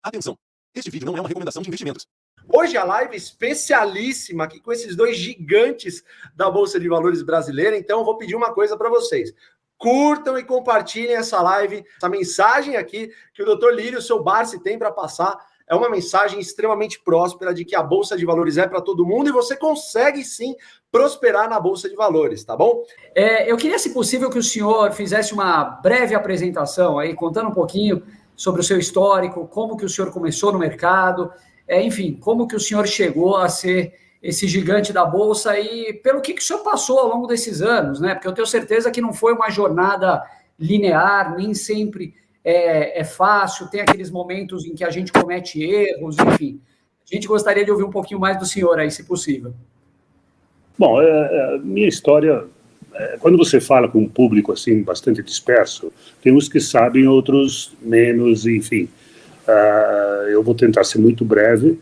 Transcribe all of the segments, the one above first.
Atenção! Este vídeo não é uma recomendação de investimentos. Hoje a live especialíssima aqui com esses dois gigantes da Bolsa de Valores brasileira. Então eu vou pedir uma coisa para vocês. Curtam e compartilhem essa live, essa mensagem aqui que o Dr. Lírio, seu Barsi, tem para passar. É uma mensagem extremamente próspera de que a Bolsa de Valores é para todo mundo e você consegue sim prosperar na Bolsa de Valores, tá bom? Eu queria, se possível, que o senhor fizesse uma breve apresentação aí, contando um pouquinho sobre o seu histórico, como que o senhor começou no mercado, enfim, como que o senhor chegou a ser esse gigante da Bolsa e pelo que o senhor passou ao longo desses anos, né? Porque eu tenho certeza que não foi uma jornada linear, nem sempre é fácil, tem aqueles momentos em que a gente comete erros, enfim. A gente gostaria de ouvir um pouquinho mais do senhor aí, se possível. Bom, minha história, quando você fala com um público assim bastante disperso, tem uns que sabem, outros menos, enfim. Eu vou tentar ser muito breve.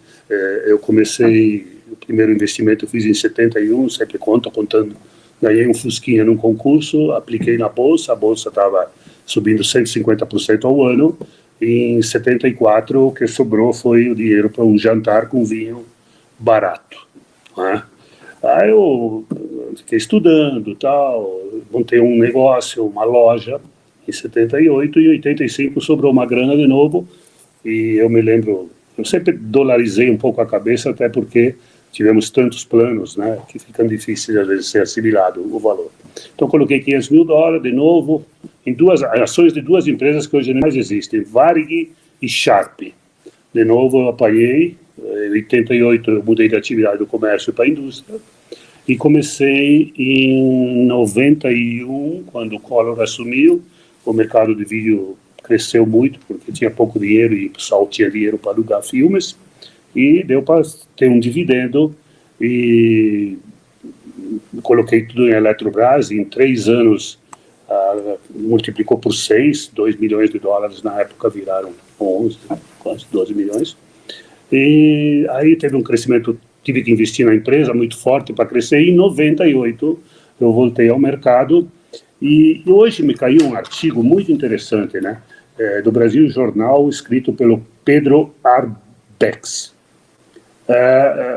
Eu comecei, o primeiro investimento eu fiz em 71, sempre contando, ganhei um Fusquinha num concurso, apliquei na Bolsa, a Bolsa estava subindo 150% ao ano, e em 74 o que sobrou foi o dinheiro para um jantar com vinho barato, né? Aí eu fiquei estudando, tal, montei um negócio, uma loja, em 78, e em 85 sobrou uma grana de novo, e eu me lembro, eu sempre dolarizei um pouco a cabeça, até porque tivemos tantos planos, né, que ficam difíceis às vezes ser assimilado o valor. Então coloquei $500 mil de novo, em duas ações de duas empresas que hoje não mais existem, Varig e Sharp. De novo eu apanhei, em 88 eu mudei de atividade do comércio para a indústria, e comecei em 91, quando o Collor assumiu, o mercado de vídeo cresceu muito, porque tinha pouco dinheiro e o pessoal tinha dinheiro para alugar filmes, e deu para ter um dividendo, e coloquei tudo em Eletrobras, e em 3 anos multiplicou por 6, $2 milhões na época viraram 11, quase 12 milhões, e aí teve um crescimento, tive que investir na empresa muito forte para crescer, e em 98 eu voltei ao mercado, e hoje me caiu um artigo muito interessante, né, do Brasil Jornal, escrito pelo Pedro Arbex.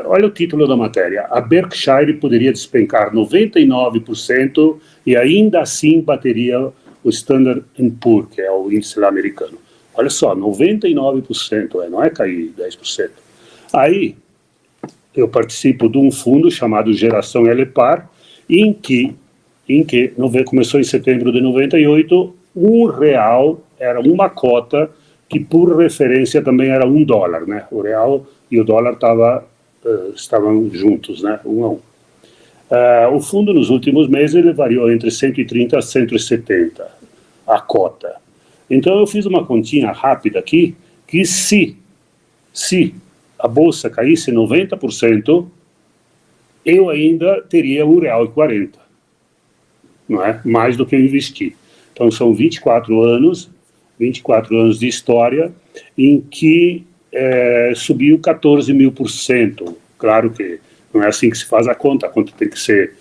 Olha o título da matéria: a Berkshire poderia despencar 99% e ainda assim bateria o Standard & Poor's, que é o índice lá americano. Olha só, 99%, não é cair 10%. Aí eu participo de um fundo chamado Geração Elepar, em que começou em setembro de 98, R$1 era uma cota, que por referência também era $1, né? O real e o dólar estavam juntos, né? 1 a 1. O fundo nos últimos meses ele variou entre 130 a 170 a cota. Então eu fiz uma continha rápida aqui, que se a bolsa caísse 90%, eu ainda teria R$1,40, não é? Mais do que eu investi. Então são 24 anos de história em que subiu 14.000%. Claro que não é assim que se faz a conta tem que ser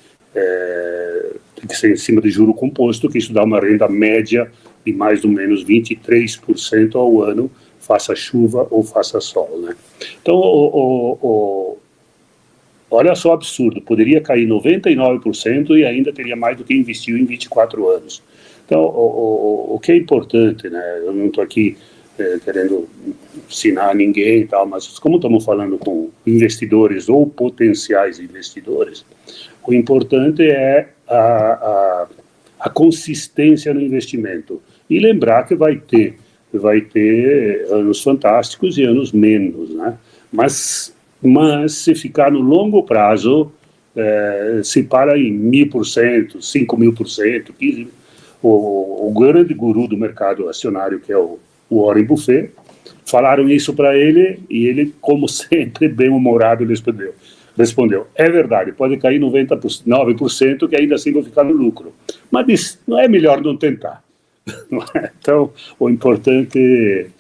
em cima de juro composto, que isso dá uma renda média de mais ou menos 23% ao ano, faça chuva ou faça sol, né? Então, olha só o absurdo, poderia cair 99% e ainda teria mais do que investiu em 24 anos. Então, o que é importante, né, eu não estou aqui querendo ensinar ninguém e tal, mas como estamos falando com investidores ou potenciais investidores, o importante é a consistência no investimento. E lembrar que vai ter anos fantásticos e anos menos, né? Mas se ficar no longo prazo, se para em 1.000%, 5.000%, 15%, o grande guru do mercado acionário, que é o Warren Buffett, falaram isso para ele, e ele, como sempre, bem-humorado, respondeu: é verdade, pode cair 99%, que ainda assim vou ficar no lucro. Mas não é melhor não tentar. Não é? Então, o importante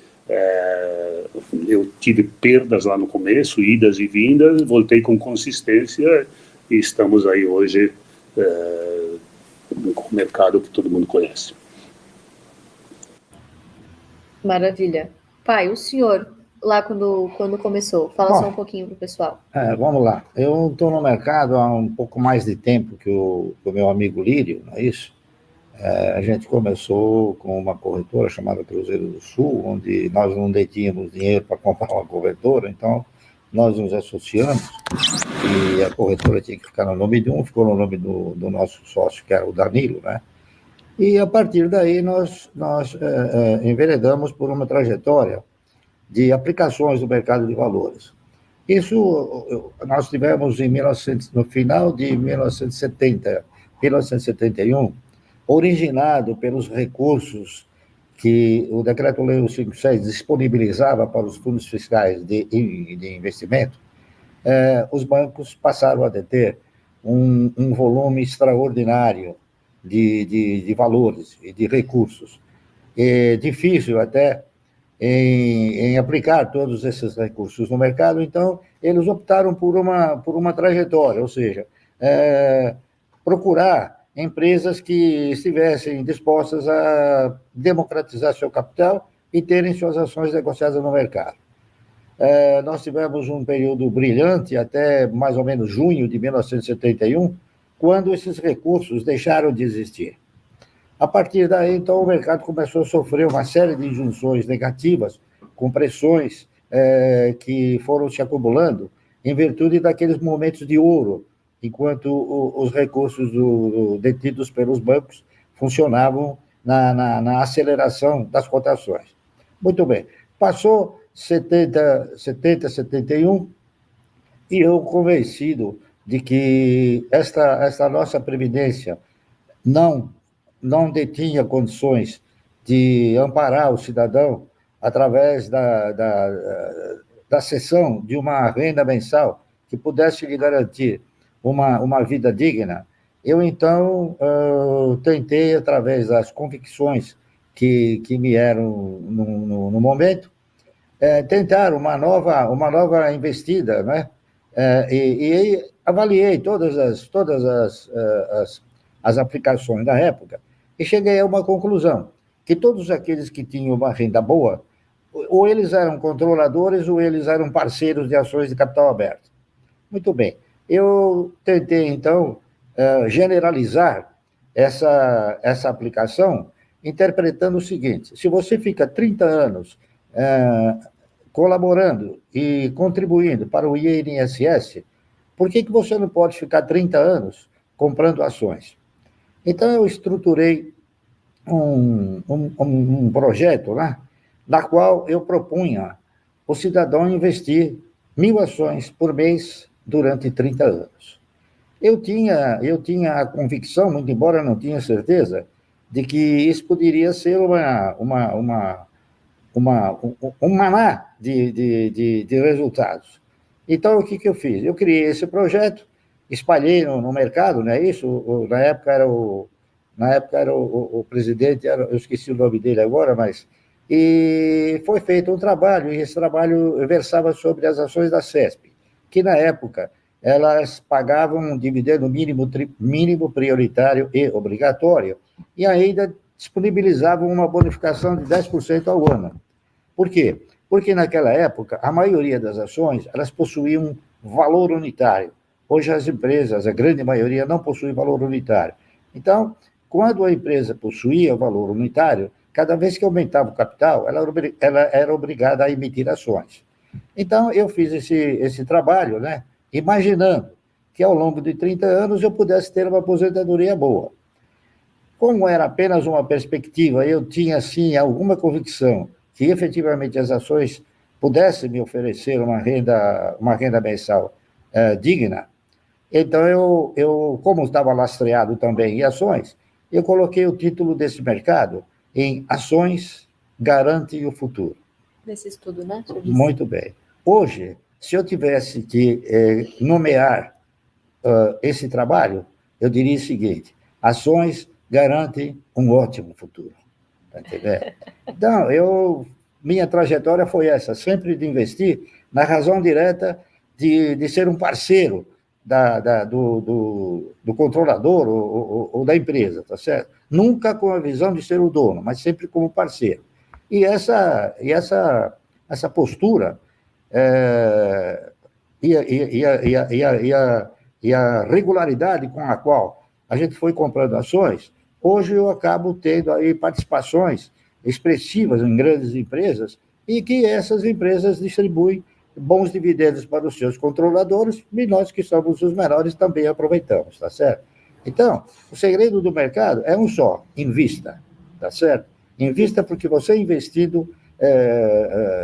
eu tive perdas lá no começo, idas e vindas, voltei com consistência e estamos aí hoje com o mercado que todo mundo conhece. Maravilha. Pai, o senhor lá quando começou? Fala Bom, só um pouquinho para o pessoal. Vamos lá. Eu estou no mercado há um pouco mais de tempo que o meu amigo Lírio, não é isso? A gente começou com uma corretora chamada Cruzeiro do Sul, onde nós não detínhamos dinheiro para comprar uma corretora, então nós nos associamos e a corretora tinha que ficar no nome de um, ficou no nome do nosso sócio, que era o Danilo, né? E a partir daí nós enveredamos por uma trajetória de aplicações do mercado de valores. Isso nós tivemos no final de 1971, originado pelos recursos que o Decreto-Lei 156 disponibilizava para os fundos fiscais de investimento. Os bancos passaram a deter um volume extraordinário de valores e de recursos. É difícil até em aplicar todos esses recursos no mercado, então eles optaram por uma trajetória, ou seja, procurar empresas que estivessem dispostas a democratizar seu capital e terem suas ações negociadas no mercado. Nós tivemos um período brilhante até mais ou menos junho de 1971, quando esses recursos deixaram de existir. A partir daí, então, o mercado começou a sofrer uma série de injunções negativas, com pressões que foram se acumulando em virtude daqueles momentos de ouro, enquanto os recursos detidos pelos bancos funcionavam na aceleração das cotações. Muito bem. Passou 71, e eu convencido de que esta nossa previdência não detinha condições de amparar o cidadão através da cessão de uma renda mensal que pudesse lhe garantir uma vida digna, eu, então, tentei, através das convicções que me eram no momento, tentar uma nova investida, né? E avaliei todas as aplicações da época e cheguei a uma conclusão, que todos aqueles que tinham uma renda boa, ou eles eram controladores ou eles eram parceiros de ações de capital aberto. Muito bem. Eu tentei, então, generalizar essa aplicação, interpretando o seguinte: se você fica 30 anos colaborando e contribuindo para o INSS, por que você não pode ficar 30 anos comprando ações? Então, eu estruturei um projeto, né, na qual eu propunha o cidadão investir 1.000 ações por mês durante 30 anos. Eu tinha a convicção, muito embora não tinha certeza, de que isso poderia ser um maná de resultados. Então, o que eu fiz? Eu criei esse projeto, espalhei no mercado, não é isso? Na época era o presidente, eu esqueci o nome dele agora, mas... E foi feito um trabalho, e esse trabalho versava sobre as ações da CESP, que, na época, elas pagavam um dividendo mínimo prioritário e obrigatório, e ainda disponibilizavam uma bonificação de 10% ao ano. Por quê? Porque, naquela época, a maioria das ações, elas possuíam valor unitário. Hoje, as empresas, a grande maioria, não possuem valor unitário. Então, quando a empresa possuía valor unitário, cada vez que aumentava o capital, ela era obrigada a emitir ações. Então, eu fiz esse trabalho, né, imaginando que, ao longo de 30 anos, eu pudesse ter uma aposentadoria boa. Como era apenas uma perspectiva, eu tinha, sim, alguma convicção que, efetivamente, as ações pudessem me oferecer uma renda mensal digna. Então, eu, como estava lastreado também em ações, eu coloquei o título desse mercado em Ações Garantem o Futuro. Desse estudo, né? Muito bem. Hoje, se eu tivesse que nomear esse trabalho, eu diria o seguinte: ações garantem um ótimo futuro. Está entendendo? Então, minha trajetória foi essa, sempre de investir na razão direta de ser um parceiro do controlador ou da empresa, tá certo? Nunca com a visão de ser o dono, mas sempre como parceiro. E essa essa postura e a regularidade com a qual a gente foi comprando ações, hoje eu acabo tendo aí participações expressivas em grandes empresas e que essas empresas distribuem bons dividendos para os seus controladores e nós que somos os menores também aproveitamos, tá certo? Então, o segredo do mercado é um só, invista, tá certo? Invista porque você investindo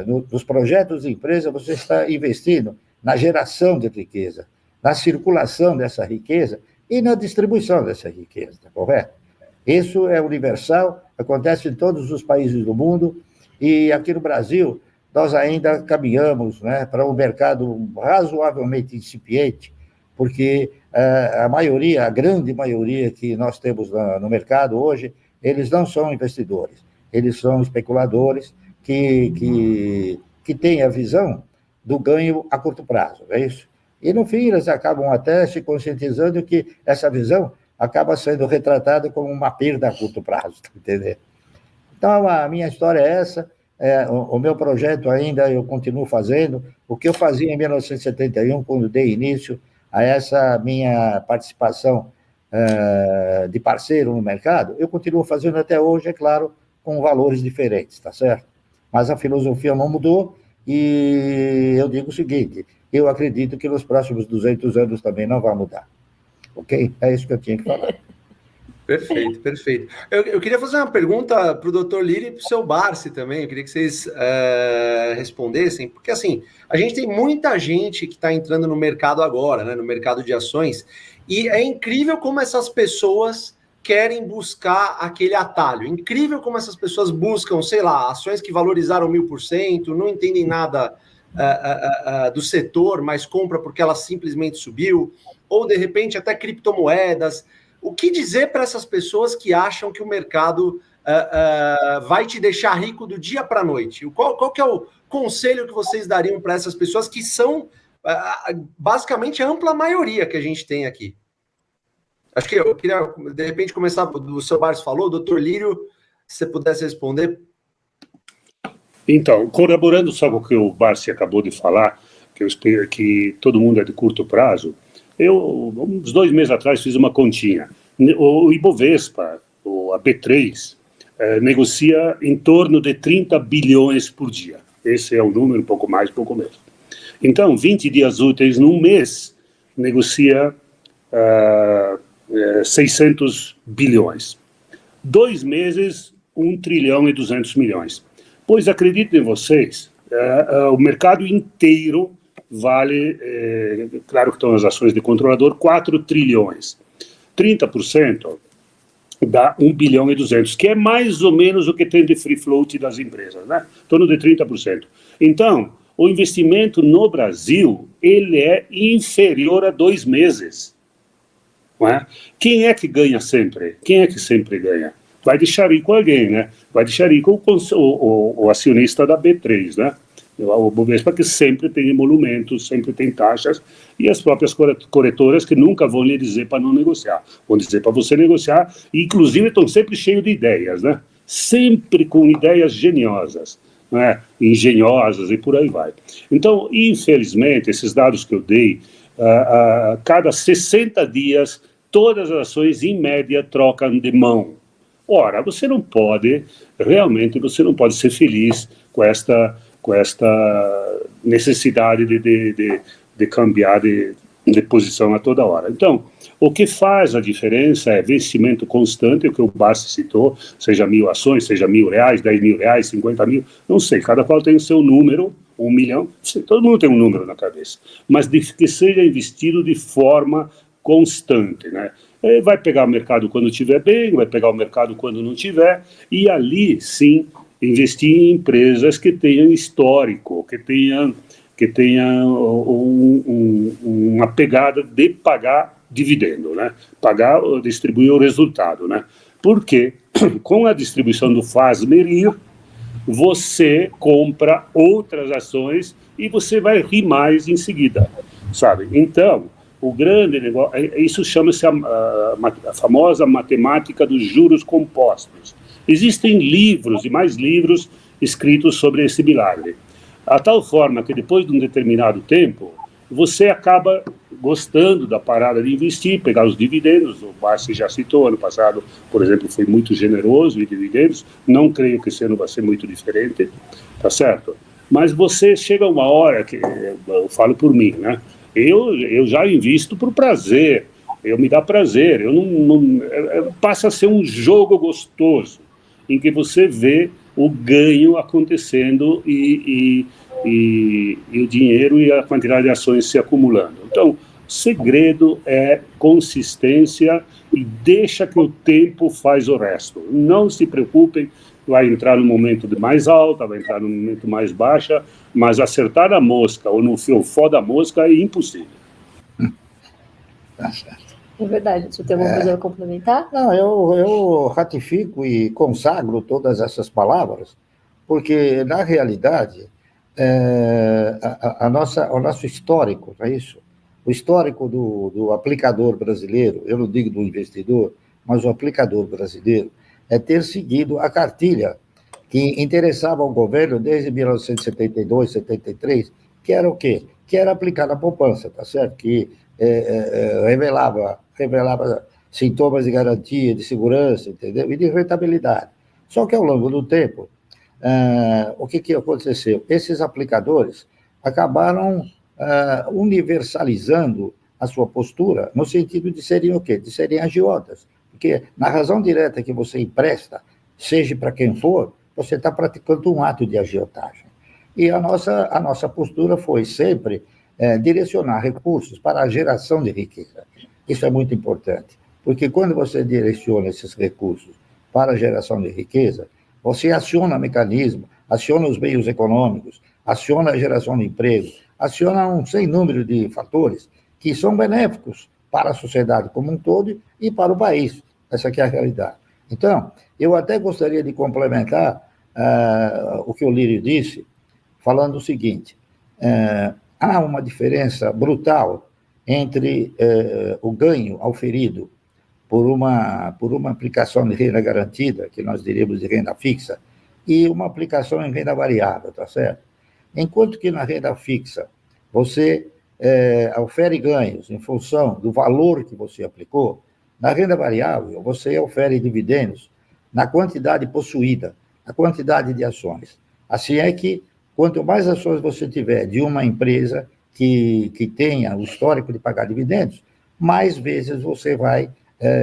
nos projetos de empresa, você está investindo na geração de riqueza, na circulação dessa riqueza e na distribuição dessa riqueza, tá correto? Isso é universal, acontece em todos os países do mundo e aqui no Brasil nós ainda caminhamos, né, para um mercado razoavelmente incipiente, porque a grande maioria que nós temos no mercado hoje, eles não são investidores, eles são especuladores que têm a visão do ganho a curto prazo, não é isso? E, no fim, eles acabam até se conscientizando que essa visão acaba sendo retratada como uma perda a curto prazo, tá entendendo? Então, a minha história é essa, o meu projeto ainda eu continuo fazendo, o que eu fazia em 1971, quando dei início a essa minha participação de parceiro no mercado, eu continuo fazendo até hoje, é claro, com valores diferentes, tá certo? Mas a filosofia não mudou e eu digo o seguinte, eu acredito que nos próximos 200 anos também não vai mudar. Ok? É isso que eu tinha que falar. Perfeito, perfeito. Eu queria fazer uma pergunta para o Dr. Lírio e para o seu Barsi também, eu queria que vocês respondessem, porque assim, a gente tem muita gente que está entrando no mercado agora, né, no mercado de ações, e é incrível como essas pessoas querem buscar aquele atalho, incrível como essas pessoas buscam, sei lá, ações que valorizaram 1000%, não entendem nada do setor, mas compra porque ela simplesmente subiu, ou de repente até criptomoedas. O que dizer para essas pessoas que acham que o mercado vai te deixar rico do dia para a noite? Qual que é o conselho que vocês dariam para essas pessoas que são basicamente a ampla maioria que a gente tem aqui? Acho que eu queria, de repente, começar do seu Barsi falou, doutor Lírio, se você pudesse responder. Então, corroborando só com o que o Barsi acabou de falar, que eu espero que todo mundo é de curto prazo, eu, uns 2 meses atrás, fiz uma continha. O Ibovespa, a B3, negocia em torno de 30 bilhões por dia. Esse é o número, um pouco mais, um pouco menos. Então, 20 dias úteis num mês, negocia 600 bilhões. 2 meses, 1 trilhão e 200 milhões. Pois, acreditem vocês, o mercado inteiro vale, claro que estão as ações de controlador, 4 trilhões. 30% dá 1 bilhão e 200, que é mais ou menos o que tem de free float das empresas, né? Em torno de 30%. Então, o investimento no Brasil, ele é inferior a 2 meses. Não é? Quem é que ganha sempre? Quem é que sempre ganha? Vai deixar rico alguém, né? Vai deixar rico o acionista da B3, né? O Bovespa, que sempre tem emolumentos, sempre tem taxas, e as próprias corretoras que nunca vão lhe dizer para não negociar, vão dizer para você negociar, e inclusive estão sempre cheios de ideias, né? Sempre com ideias geniosas, né? Engenhosas e por aí vai. Então, infelizmente, esses dados que eu dei, cada 60 dias, todas as ações, em média, trocam de mão. Ora, você não pode ser feliz com esta necessidade de cambiar de posição a toda hora. Então, o que faz a diferença é investimento constante, o que o Barsi citou, seja 1.000 ações, seja R$1.000, R$10.000, 50 mil, não sei, cada qual tem o seu número, 1 milhão, todo mundo tem um número na cabeça, mas que seja investido de forma constante, né? Vai pegar o mercado quando estiver bem, vai pegar o mercado quando não tiver, e ali, sim, investir em empresas que tenham histórico, que tenham uma pegada de pagar dividendo, né? Distribuir o resultado, né? Porque com a distribuição do faz-merir, você compra outras ações e você vai rir mais em seguida, sabe? Então, o grande negócio, isso chama-se a famosa matemática dos juros compostos. Existem livros e mais livros escritos sobre esse milagre. a tal forma que depois de um determinado tempo, você acaba gostando da parada de investir, pegar os dividendos. O Barsi já citou, ano passado, por exemplo, foi muito generoso em dividendos, não creio que esse ano vai ser muito diferente, tá certo? Mas você chega uma hora que, eu falo por mim, né? Eu já invisto por prazer, me dá prazer, passa a ser um jogo gostoso, em que você vê o ganho acontecendo e o dinheiro e a quantidade de ações se acumulando. Então, o segredo é consistência e deixa que o tempo faz o resto. Não se preocupem, vai entrar no momento de mais alta, vai entrar no momento mais baixa, mas acertar a mosca ou no fiofó da mosca é impossível. Tá certo. É verdade. Você tem alguma coisa a complementar? Não, eu ratifico e consagro todas essas palavras, porque, na realidade, o nosso histórico, não é isso? O histórico do aplicador brasileiro, eu não digo do investidor, mas o aplicador brasileiro, é ter seguido a cartilha que interessava ao governo desde 1972, 73, que era o quê? Que era aplicar na poupança, tá certo? Que revelava sintomas de garantia, de segurança, entendeu? E de rentabilidade. Só que, ao longo do tempo, o que aconteceu? Esses aplicadores acabaram universalizando a sua postura no sentido de serem o quê? De serem agiotas. Porque, na razão direta que você empresta, seja para quem for, você está praticando um ato de agiotagem. E a nossa postura foi sempre direcionar recursos para a geração de riqueza. Isso é muito importante, porque quando você direciona esses recursos para a geração de riqueza, você aciona mecanismos, aciona os meios econômicos, aciona a geração de emprego, aciona um sem número de fatores que são benéficos para a sociedade como um todo e para o país. Essa aqui é a realidade. Então, eu até gostaria de complementar o que o Lírio disse, falando o seguinte: há uma diferença brutal entre o ganho auferido por uma aplicação de renda garantida, que nós diríamos de renda fixa, e uma aplicação em renda variável, tá certo? Enquanto que na renda fixa você ofere ganhos em função do valor que você aplicou, na renda variável você ofere dividendos na quantidade possuída, na quantidade de ações. Assim é que, quanto mais ações você tiver de uma empresa que tenha o histórico de pagar dividendos, mais vezes você vai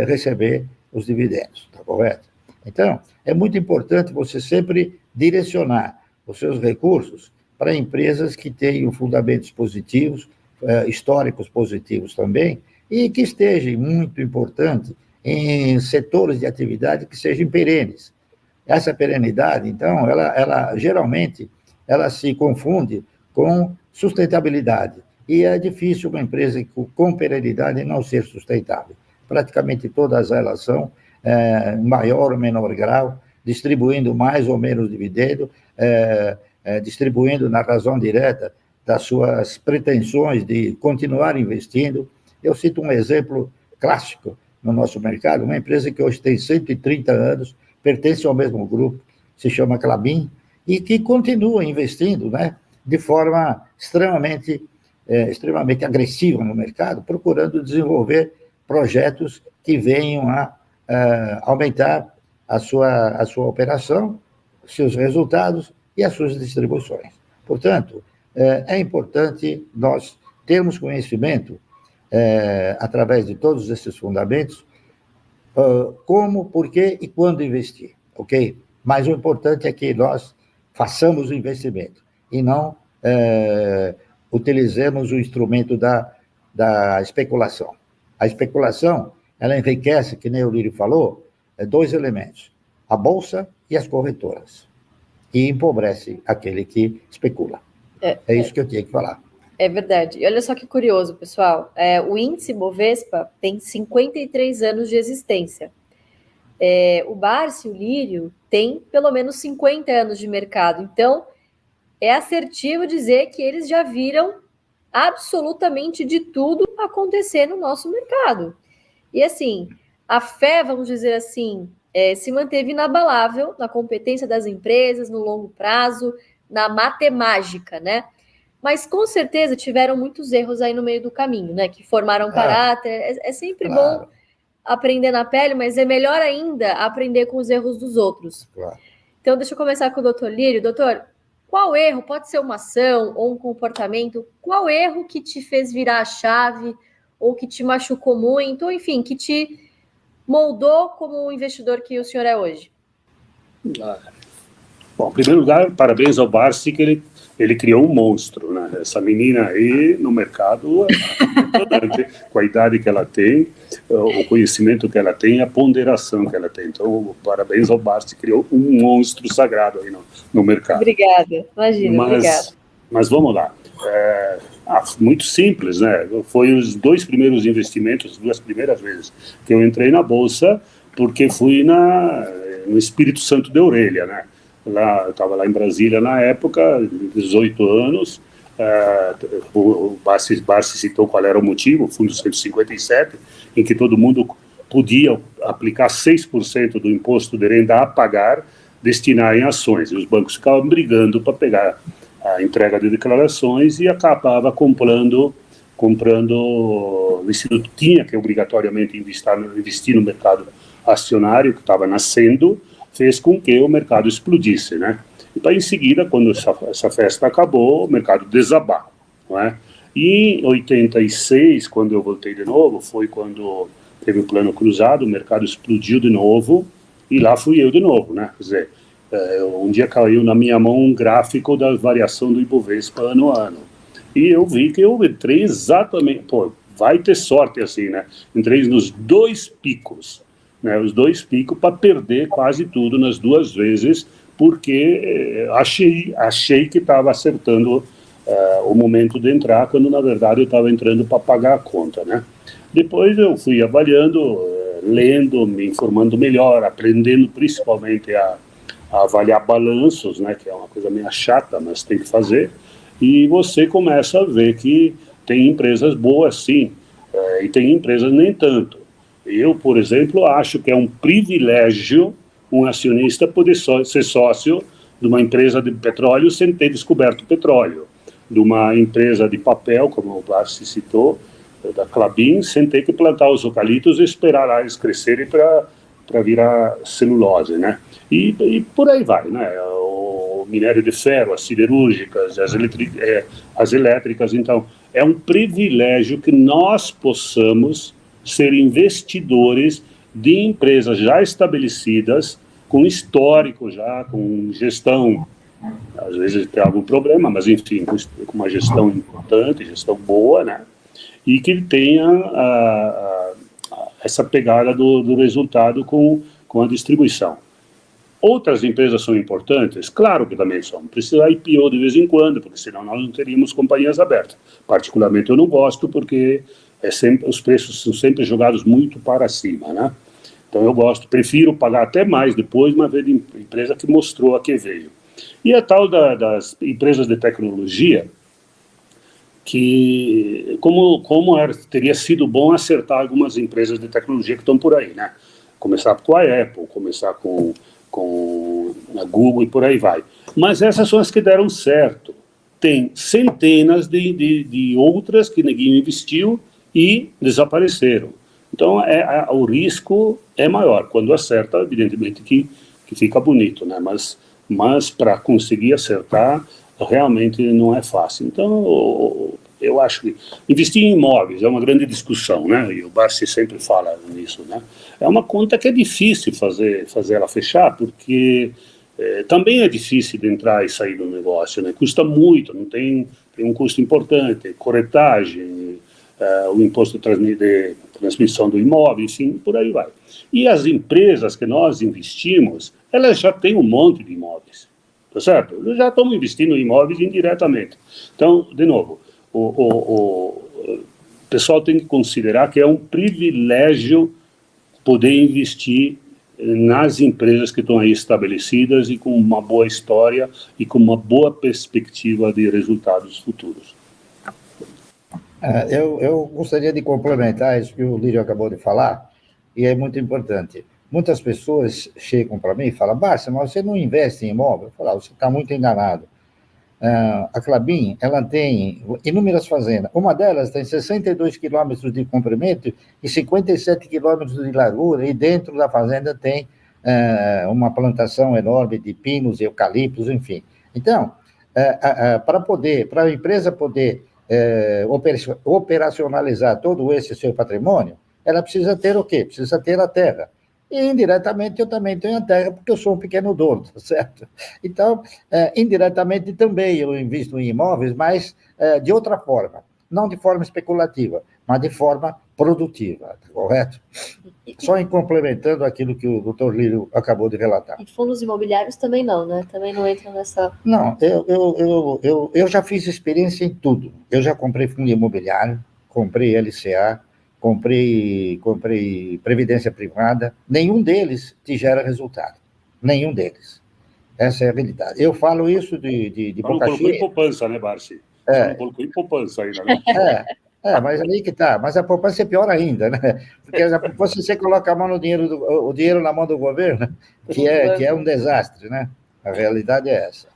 receber os dividendos, tá correto? Então, é muito importante você sempre direcionar os seus recursos para empresas que tenham fundamentos positivos, históricos positivos também, e que estejam, muito importante, em setores de atividade que sejam perenes. Essa perenidade, então, ela geralmente ela se confunde com sustentabilidade. E é difícil uma empresa com perenidade não ser sustentável. Praticamente todas elas são, em maior ou menor grau, distribuindo mais ou menos dividendo, distribuindo na razão direta das suas pretensões de continuar investindo. Eu cito um exemplo clássico no nosso mercado, uma empresa que hoje tem 130 anos, pertence ao mesmo grupo, se chama Klabin, e que continua investindo, né, de forma extremamente agressiva no mercado, procurando desenvolver projetos que venham a aumentar a sua operação, seus resultados e as suas distribuições. Portanto, é importante nós termos conhecimento, através de todos esses fundamentos, como, por quê e quando investir, ok? Mas o importante é que nós façamos o investimento e não utilizemos o instrumento da especulação. A especulação, ela enriquece, que nem o Lírio falou, dois elementos, a bolsa e as corretoras, e empobrece aquele que especula. É isso que eu tinha que falar. É verdade. E olha só que curioso, pessoal. O índice Bovespa tem 53 anos de existência. O Barsi, o Lírio, tem pelo menos 50 anos de mercado. Então, é assertivo dizer que eles já viram absolutamente de tudo acontecer no nosso mercado. E assim, a fé, vamos dizer assim, se manteve inabalável na competência das empresas, no longo prazo, na matemática, né? Mas com certeza tiveram muitos erros aí no meio do caminho, né? Que formaram caráter. É sempre bom aprender na pele, mas é melhor ainda aprender com os erros dos outros. Claro. Então, deixa eu começar com o doutor Lírio. Doutor, qual erro, pode ser uma ação ou um comportamento, qual erro que te fez virar a chave ou que te machucou muito, ou enfim, que te moldou como o investidor que o senhor é hoje? Bom, em primeiro lugar, parabéns ao Barsi, que ele criou um monstro, né? Essa menina aí no mercado é impressionante, com a idade que ela tem, o conhecimento que ela tem, a ponderação que ela tem. Então, parabéns ao Barsi, que criou um monstro sagrado aí no mercado. Obrigada, imagina, obrigada. Mas vamos lá. Muito simples, né? Foi os 2 primeiros investimentos, 2 primeiras vezes que eu entrei na Bolsa, porque fui no Espírito Santo de Orelha, né? Eu estava lá em Brasília na época, 18 anos, o Barsi citou qual era o motivo, o Fundo 157, em que todo mundo podia aplicar 6% do imposto de renda a pagar, destinar em ações, e os bancos ficavam brigando para pegar a entrega de declarações e acabava comprando, o Instituto tinha que obrigatoriamente investir no mercado acionário que estava nascendo, fez com que o mercado explodisse, né? E para em seguida, quando essa festa acabou, o mercado desabou, não é? E em 86, quando eu voltei de novo, foi quando teve o plano cruzado, o mercado explodiu de novo, e lá fui eu de novo, né? Quer dizer, um dia caiu na minha mão um gráfico da variação do Ibovespa ano a ano, e eu vi que eu entrei exatamente, vai ter sorte assim, né? Entrei nos 2 picos, né, os 2 picos para perder quase tudo nas 2 vezes, porque achei que estava acertando o momento de entrar, quando na verdade eu estava entrando para pagar a conta, né? Depois eu fui avaliando, lendo, me informando melhor, aprendendo principalmente a avaliar balanços, né, que é uma coisa meio chata, mas tem que fazer, e você começa a ver que tem empresas boas sim, e tem empresas nem tanto. Eu, por exemplo, acho que é um privilégio um acionista poder ser sócio de uma empresa de petróleo sem ter descoberto petróleo, de uma empresa de papel, como o Barsi citou, da Klabin, sem ter que plantar os eucaliptos e esperar eles crescerem para virar celulose, né? E por aí vai, né? O minério de ferro, as siderúrgicas, as elétricas. Então, é um privilégio que nós possamos ser investidores de empresas já estabelecidas, com histórico já, com gestão, às vezes tem algum problema, mas enfim, com uma gestão importante, gestão boa, né? E que tenha essa pegada do resultado com a distribuição. Outras empresas são importantes? Claro que também são. Precisa IPO de vez em quando, porque senão nós não teríamos companhias abertas. Particularmente eu não gosto, porque os preços são sempre jogados muito para cima, né? Então eu prefiro pagar até mais depois, uma vez de empresa que mostrou a que veio. E a tal das empresas de tecnologia, que teria sido bom acertar algumas empresas de tecnologia que estão por aí, né? Começar com a Apple, começar com a Google e por aí vai. Mas essas são as que deram certo. Tem centenas de outras que ninguém investiu e desapareceram. Então, o risco é maior. Quando acerta, evidentemente que fica bonito, né? Mas para conseguir acertar, realmente não é fácil. Então, eu acho que investir em imóveis é uma grande discussão, né? E o Barsi sempre fala nisso, né? É uma conta que é difícil fazer ela fechar, porque também é difícil de entrar e sair do negócio, né? Custa muito, não tem um custo importante, corretagem, o imposto de transmissão do imóvel, enfim, por aí vai. E as empresas que nós investimos, elas já têm um monte de imóveis, tá certo? Eles já estão investindo em imóveis indiretamente. Então, de novo, o pessoal tem que considerar que é um privilégio poder investir nas empresas que estão aí estabelecidas e com uma boa história e com uma boa perspectiva de resultados futuros. Eu gostaria de complementar isso que o Lírio acabou de falar, e é muito importante. Muitas pessoas chegam para mim e falam: Barsi, mas você não investe em imóvel? Eu falo: você está muito enganado. A Klabin, ela tem inúmeras fazendas. Uma delas tem 62 quilômetros de comprimento e 57 quilômetros de largura, e dentro da fazenda tem uma plantação enorme de pinos, eucaliptos, enfim. Então, para a empresa poder operacionalizar todo esse seu patrimônio, ela precisa ter o quê? Precisa ter a terra. E, indiretamente, eu também tenho a terra, porque eu sou um pequeno dono, certo? Então, indiretamente também eu invisto em imóveis, mas de outra forma. Não de forma especulativa, mas de forma produtiva, correto? Só em complementando aquilo que o doutor Lírio acabou de relatar. E fundos imobiliários também não, né? Também não entram nessa... Não, eu já fiz experiência em tudo. Eu já comprei fundo imobiliário, comprei LCA, comprei previdência privada, nenhum deles te gera resultado. Nenhum deles. Essa é a realidade. Eu falo isso de boca cheia. Não colocou em poupança, né, Barsi? Não colocou em poupança ainda, né? Mas ali que tá. Mas a poupança é pior ainda, né? Porque a poupança, você coloca a mão no dinheiro, o dinheiro na mão do governo, que é um desastre, né? A realidade é essa.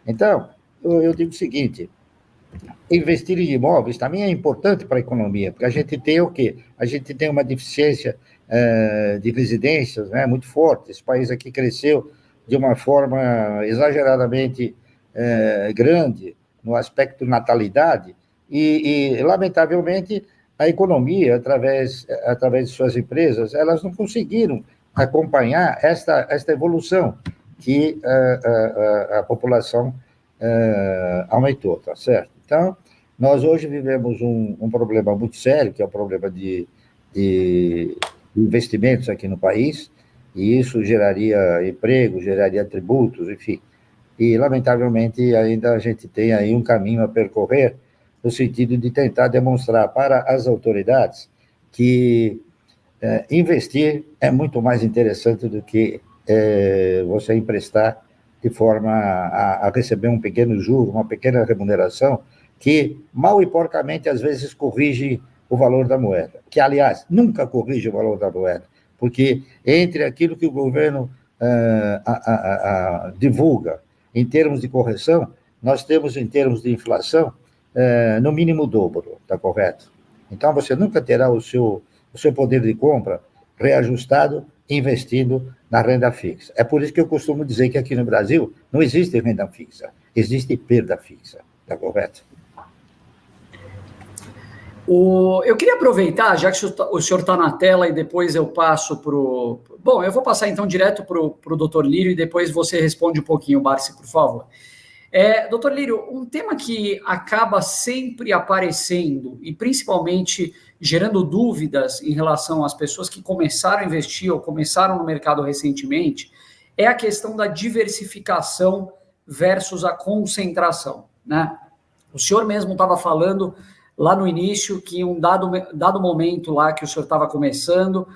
Então, eu digo o seguinte: investir em imóveis também é importante para a economia, porque a gente tem o quê? A gente tem uma deficiência de residências, né, muito forte. Esse país aqui cresceu de uma forma exageradamente grande no aspecto natalidade e, lamentavelmente, a economia, através de suas empresas, elas não conseguiram acompanhar esta evolução que a população aumentou, tá certo? Então, nós hoje vivemos um problema muito sério, que é o problema de investimentos aqui no país, e isso geraria emprego, geraria tributos, enfim. E, lamentavelmente, ainda a gente tem aí um caminho a percorrer, no sentido de tentar demonstrar para as autoridades que investir é muito mais interessante do que você emprestar de forma a receber um pequeno juro, uma pequena remuneração, que mal e porcamente, às vezes, corrige o valor da moeda, que, aliás, nunca corrige o valor da moeda, porque entre aquilo que o governo divulga em termos de correção, nós temos, em termos de inflação, no mínimo o dobro, está correto? Então, você nunca terá o seu poder de compra reajustado investindo na renda fixa. É por isso que eu costumo dizer que aqui no Brasil não existe renda fixa, existe perda fixa, está correto? Eu queria aproveitar, já que o senhor está na tela, e depois eu passo para o... Bom, eu vou passar então direto para o doutor Lírio e depois você responde um pouquinho, Barsi, por favor. Doutor Lírio, um tema que acaba sempre aparecendo e principalmente gerando dúvidas em relação às pessoas que começaram a investir ou começaram no mercado recentemente é a questão da diversificação versus a concentração, né? O senhor mesmo estava falando lá no início que em um dado momento lá que o senhor estava começando,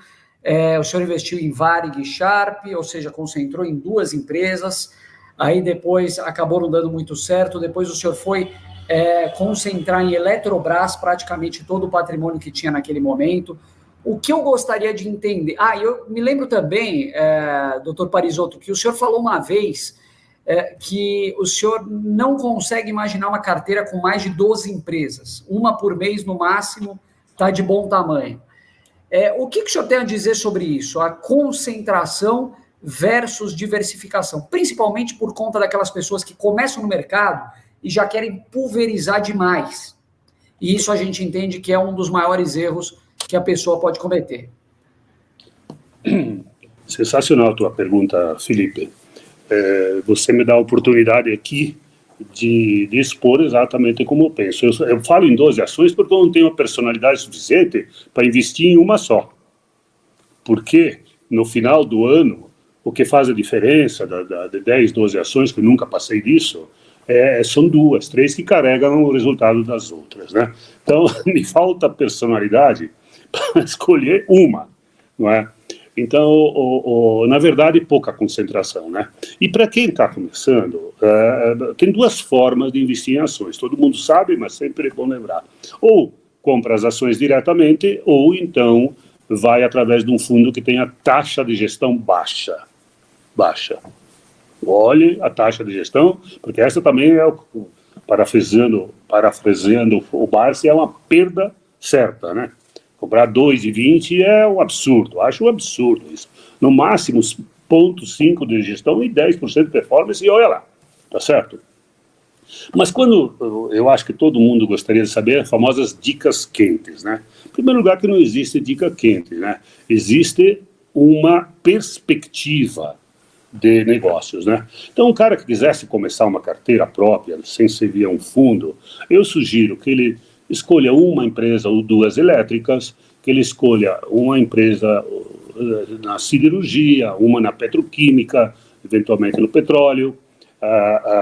o senhor investiu em Varig e Sharp, ou seja, concentrou em 2 empresas, aí depois acabou não dando muito certo, depois o senhor foi concentrar em Eletrobras praticamente todo o patrimônio que tinha naquele momento. O que eu gostaria de entender... eu me lembro também, doutor Parisotto, que o senhor falou uma vez que o senhor não consegue imaginar uma carteira com mais de 12 empresas, uma por mês no máximo, está de bom tamanho. O que o senhor tem a dizer sobre isso? A concentração versus diversificação, principalmente por conta daquelas pessoas que começam no mercado e já querem pulverizar demais. E isso a gente entende que é um dos maiores erros que a pessoa pode cometer. Sensacional a tua pergunta, Felipe. Você me dá a oportunidade aqui de expor exatamente como eu penso. Eu falo em 12 ações porque eu não tenho a personalidade suficiente para investir em uma só. Porque, no final do ano, o que faz a diferença de 10, 12 ações, que eu nunca passei disso, são 2, 3 que carregam o resultado das outras, né? Então, me falta personalidade para escolher uma, não é? Então, na verdade, pouca concentração, né? E para quem está começando, tem 2 formas de investir em ações. Todo mundo sabe, mas sempre é bom lembrar. Ou compra as ações diretamente, ou então vai através de um fundo que tenha taxa de gestão baixa. Olhe a taxa de gestão, porque essa também parafraseando o Barsi, é uma perda certa, né? Cobrar 2,20 é um absurdo, acho um absurdo isso. No máximo, 0,5% de gestão e 10% de performance, e olha lá, tá certo? Mas quando eu acho que todo mundo gostaria de saber as famosas dicas quentes, né? Em primeiro lugar, que não existe dica quente, né? Existe uma perspectiva de negócios, né? Então, um cara que quisesse começar uma carteira própria, sem ser via um fundo, eu sugiro que ele escolha uma empresa ou duas elétricas, que ele escolha uma empresa na siderurgia, uma na petroquímica, eventualmente no petróleo,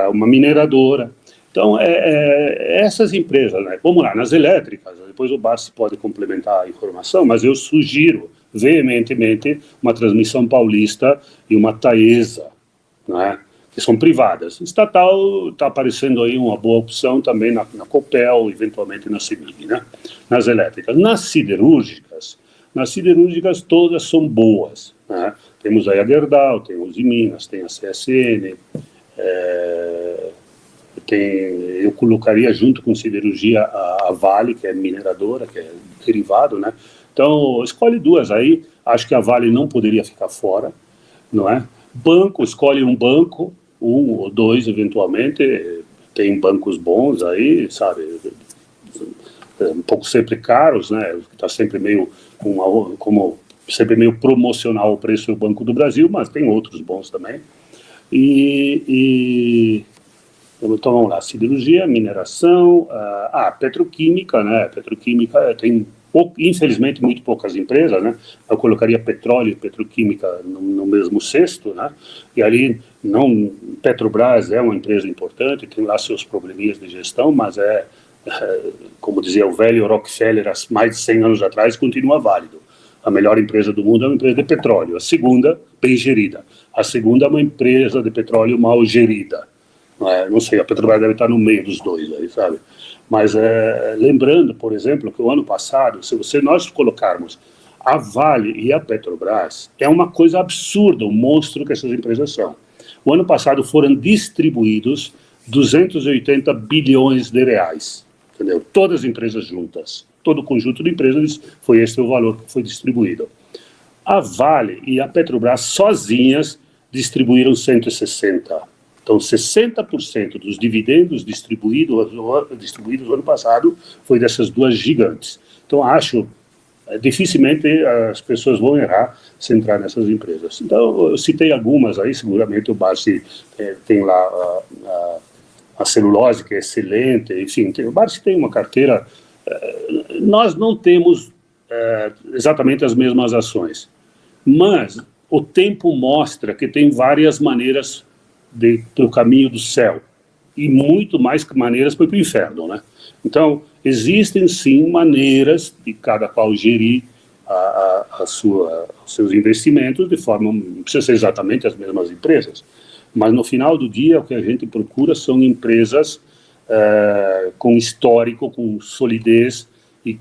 uma mineradora. Então, essas empresas, né? Vamos lá, nas elétricas, depois o Barsi pode complementar a informação, mas eu sugiro veementemente uma Transmissão Paulista e uma Taesa, né? Que são privadas. Estatal está aparecendo aí uma boa opção também na Copel, eventualmente na CEMIG, né? Nas elétricas. Nas siderúrgicas todas são boas, né? Temos aí a Gerdau, temos em Minas, tem a CSN, eu colocaria junto com siderurgia a Vale, que é mineradora, que é derivado, né? Então, escolhe duas aí, acho que a Vale não poderia ficar fora, não é? Banco, escolhe um banco, um ou dois eventualmente, tem bancos bons aí, sabe, um pouco sempre caros, né? Está sempre meio, como sempre meio promocional o preço do Banco do Brasil, mas tem outros bons também. Então vamos lá, siderurgia, mineração, petroquímica, né? Petroquímica tem infelizmente muito poucas empresas, né? Eu colocaria petróleo e petroquímica no mesmo cesto, né? E ali Petrobras é uma empresa importante, tem lá seus probleminhas de gestão, mas como dizia o velho Rockefeller há mais de 100 anos atrás, continua válido. A melhor empresa do mundo é uma empresa de petróleo, a segunda bem gerida, a segunda é uma empresa de petróleo mal gerida. Não sei, a Petrobras deve estar no meio dos dois aí, sabe? Mas lembrando, por exemplo, que o ano passado, se nós colocarmos a Vale e a Petrobras, é uma coisa absurda o monstro que essas empresas são. O ano passado foram distribuídos 280 bilhões de reais, entendeu? Todas as empresas juntas, todo o conjunto de empresas, foi esse o valor que foi distribuído. A Vale e a Petrobras sozinhas distribuíram 160. Então, 60% dos dividendos distribuídos no ano passado foi dessas duas gigantes. Então, acho dificilmente as pessoas vão errar se entrar nessas empresas. Então, eu citei algumas aí, seguramente o Barsi tem lá a celulose, que é excelente, enfim, o Barsi tem uma carteira. Nós não temos exatamente as mesmas ações, mas o tempo mostra que tem várias maneiras para o caminho do céu e muito mais maneiras para o inferno, né? Então, existem sim maneiras de cada qual gerir os seus investimentos de forma, não precisa ser exatamente as mesmas empresas, mas no final do dia o que a gente procura são empresas com histórico, com solidez e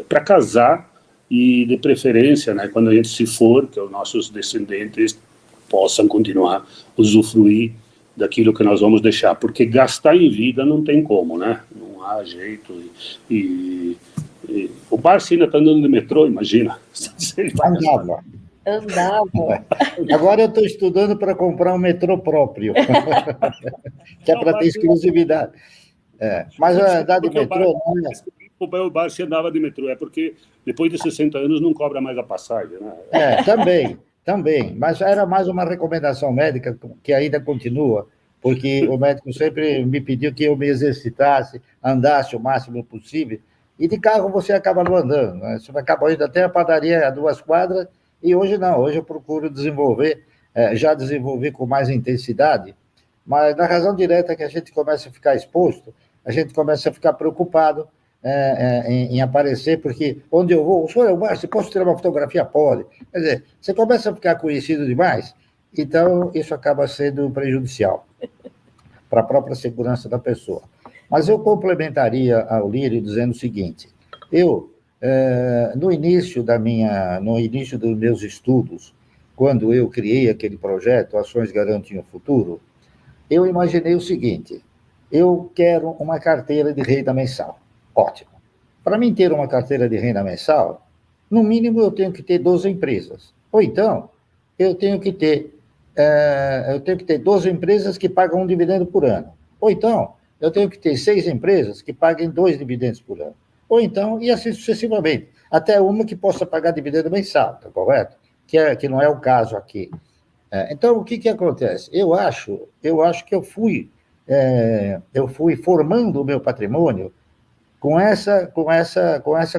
para casar e de preferência, né, quando a gente se for, que os nossos descendentes possam continuar a usufruir daquilo que nós vamos deixar, porque gastar em vida não tem como, né? Não há jeito. O Barsi ainda está andando de metrô, imagina. Andava. Agora eu estou estudando para comprar um metrô próprio, que é para ter exclusividade. Mas andar de metrô não é... O Barsi andava de metrô, porque depois de 60 anos não cobra mais a passagem, né? Também, mas era mais uma recomendação médica, que ainda continua, porque o médico sempre me pediu que eu me exercitasse, andasse o máximo possível, e de carro você acaba não andando, né? Você acaba indo até a padaria a 2 quadras, e hoje não, hoje eu procuro desenvolver, já desenvolvi com mais intensidade, mas na razão direta que a gente começa a ficar exposto, a gente começa a ficar preocupado, em aparecer, porque onde eu vou, o senhor é o Barsi, posso tirar uma fotografia? Pode. Quer dizer, você começa a ficar conhecido demais, então isso acaba sendo prejudicial para a própria segurança da pessoa. Mas eu complementaria ao Lírio dizendo o seguinte, no início dos meus estudos, quando eu criei aquele projeto, Ações Garantem o Futuro, eu imaginei o seguinte, eu quero uma carteira de renda mensal. Ótimo. Para mim ter uma carteira de renda mensal, no mínimo eu tenho que ter 12 empresas. Ou então, eu tenho que ter 12 empresas que pagam um dividendo por ano. Ou então, eu tenho que ter 6 empresas que paguem 2 dividendos por ano. Ou então, e assim sucessivamente. Até uma que possa pagar dividendo mensal, tá correto? Que não é o caso aqui. Então, o que acontece? Eu acho que eu fui formando o meu patrimônio com essa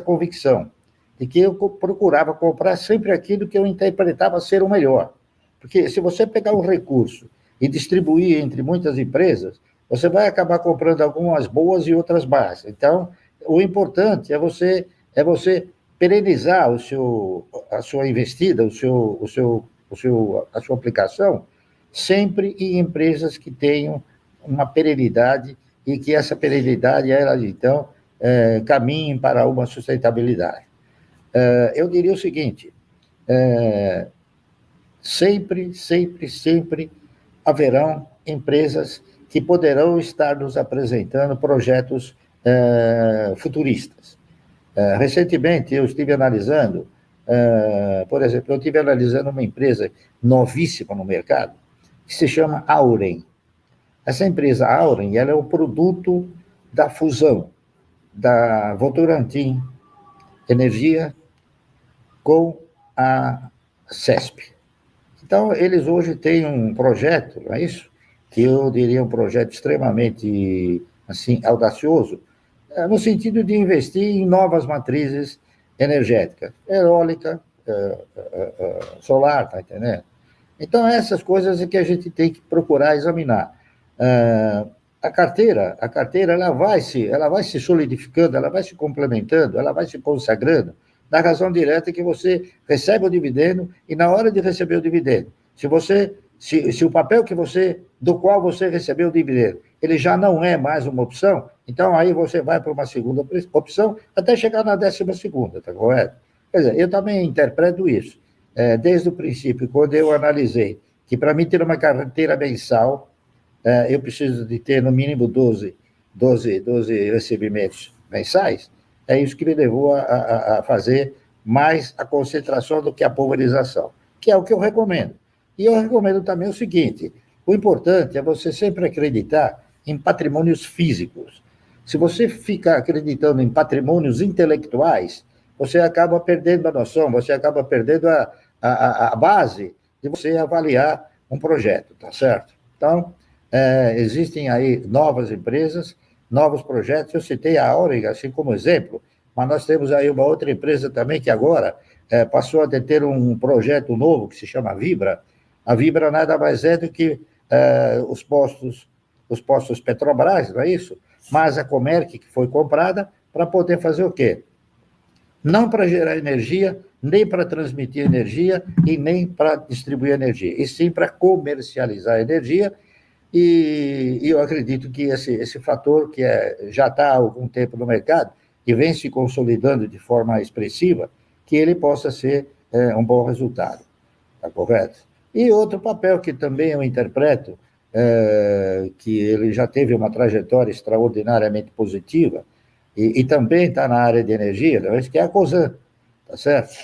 convicção de que eu procurava comprar sempre aquilo que eu interpretava ser o melhor. Porque se você pegar o recurso e distribuir entre muitas empresas, você vai acabar comprando algumas boas e outras más. Então, o importante é você perenizar a sua investida, a sua aplicação, sempre em empresas que tenham uma perenidade e que essa perenidade, elas, então, caminhem para uma sustentabilidade. Eu diria o seguinte, sempre haverão empresas que poderão estar nos apresentando projetos futuristas. Recentemente, eu estive analisando, por exemplo, uma empresa novíssima no mercado, que se chama Auren. Essa empresa Auren, ela é o produto da fusão da Votorantim Energia com a CESP. Então, eles hoje têm um projeto, não é isso? Que eu diria um projeto extremamente assim, audacioso, no sentido de investir em novas matrizes energéticas, eólica, solar, está entendendo? Então, essas coisas é que a gente tem que procurar examinar. A carteira ela vai se solidificando, ela vai se complementando, ela vai se consagrando, da razão direta que você recebe o dividendo e na hora de receber o dividendo, se o papel do qual você recebeu o dividendo, ele já não é mais uma opção, então aí você vai para uma segunda opção até chegar na 12ª, tá correto? Quer dizer, eu também interpreto isso. Desde o princípio, quando eu analisei que para mim ter uma carteira mensal, eu preciso de ter no mínimo 12 recebimentos mensais, é isso que me levou a fazer mais a concentração do que a pulverização, que é o que eu recomendo. E eu recomendo também o seguinte, o importante é você sempre acreditar em patrimônios físicos. Se você fica acreditando em patrimônios intelectuais, você acaba perdendo a noção, você acaba perdendo a base de você avaliar um projeto, tá certo? Então, existem aí novas empresas, novos projetos, eu citei a Auren assim como exemplo, mas nós temos aí uma outra empresa também que agora passou a ter um projeto novo que se chama Vibra. A Vibra nada mais é do que os postos Petrobras, não é isso? Mas a Comerc, que foi comprada, para poder fazer o quê? Não para gerar energia, nem para transmitir energia e nem para distribuir energia, e sim para comercializar energia. E eu acredito que esse fator, que já está há algum tempo no mercado, e vem se consolidando de forma expressiva, que ele possa ser um bom resultado. Está correto? E outro papel que também eu interpreto, que ele já teve uma trajetória extraordinariamente positiva, e também está na área de energia, que é a Cosan, tá certo?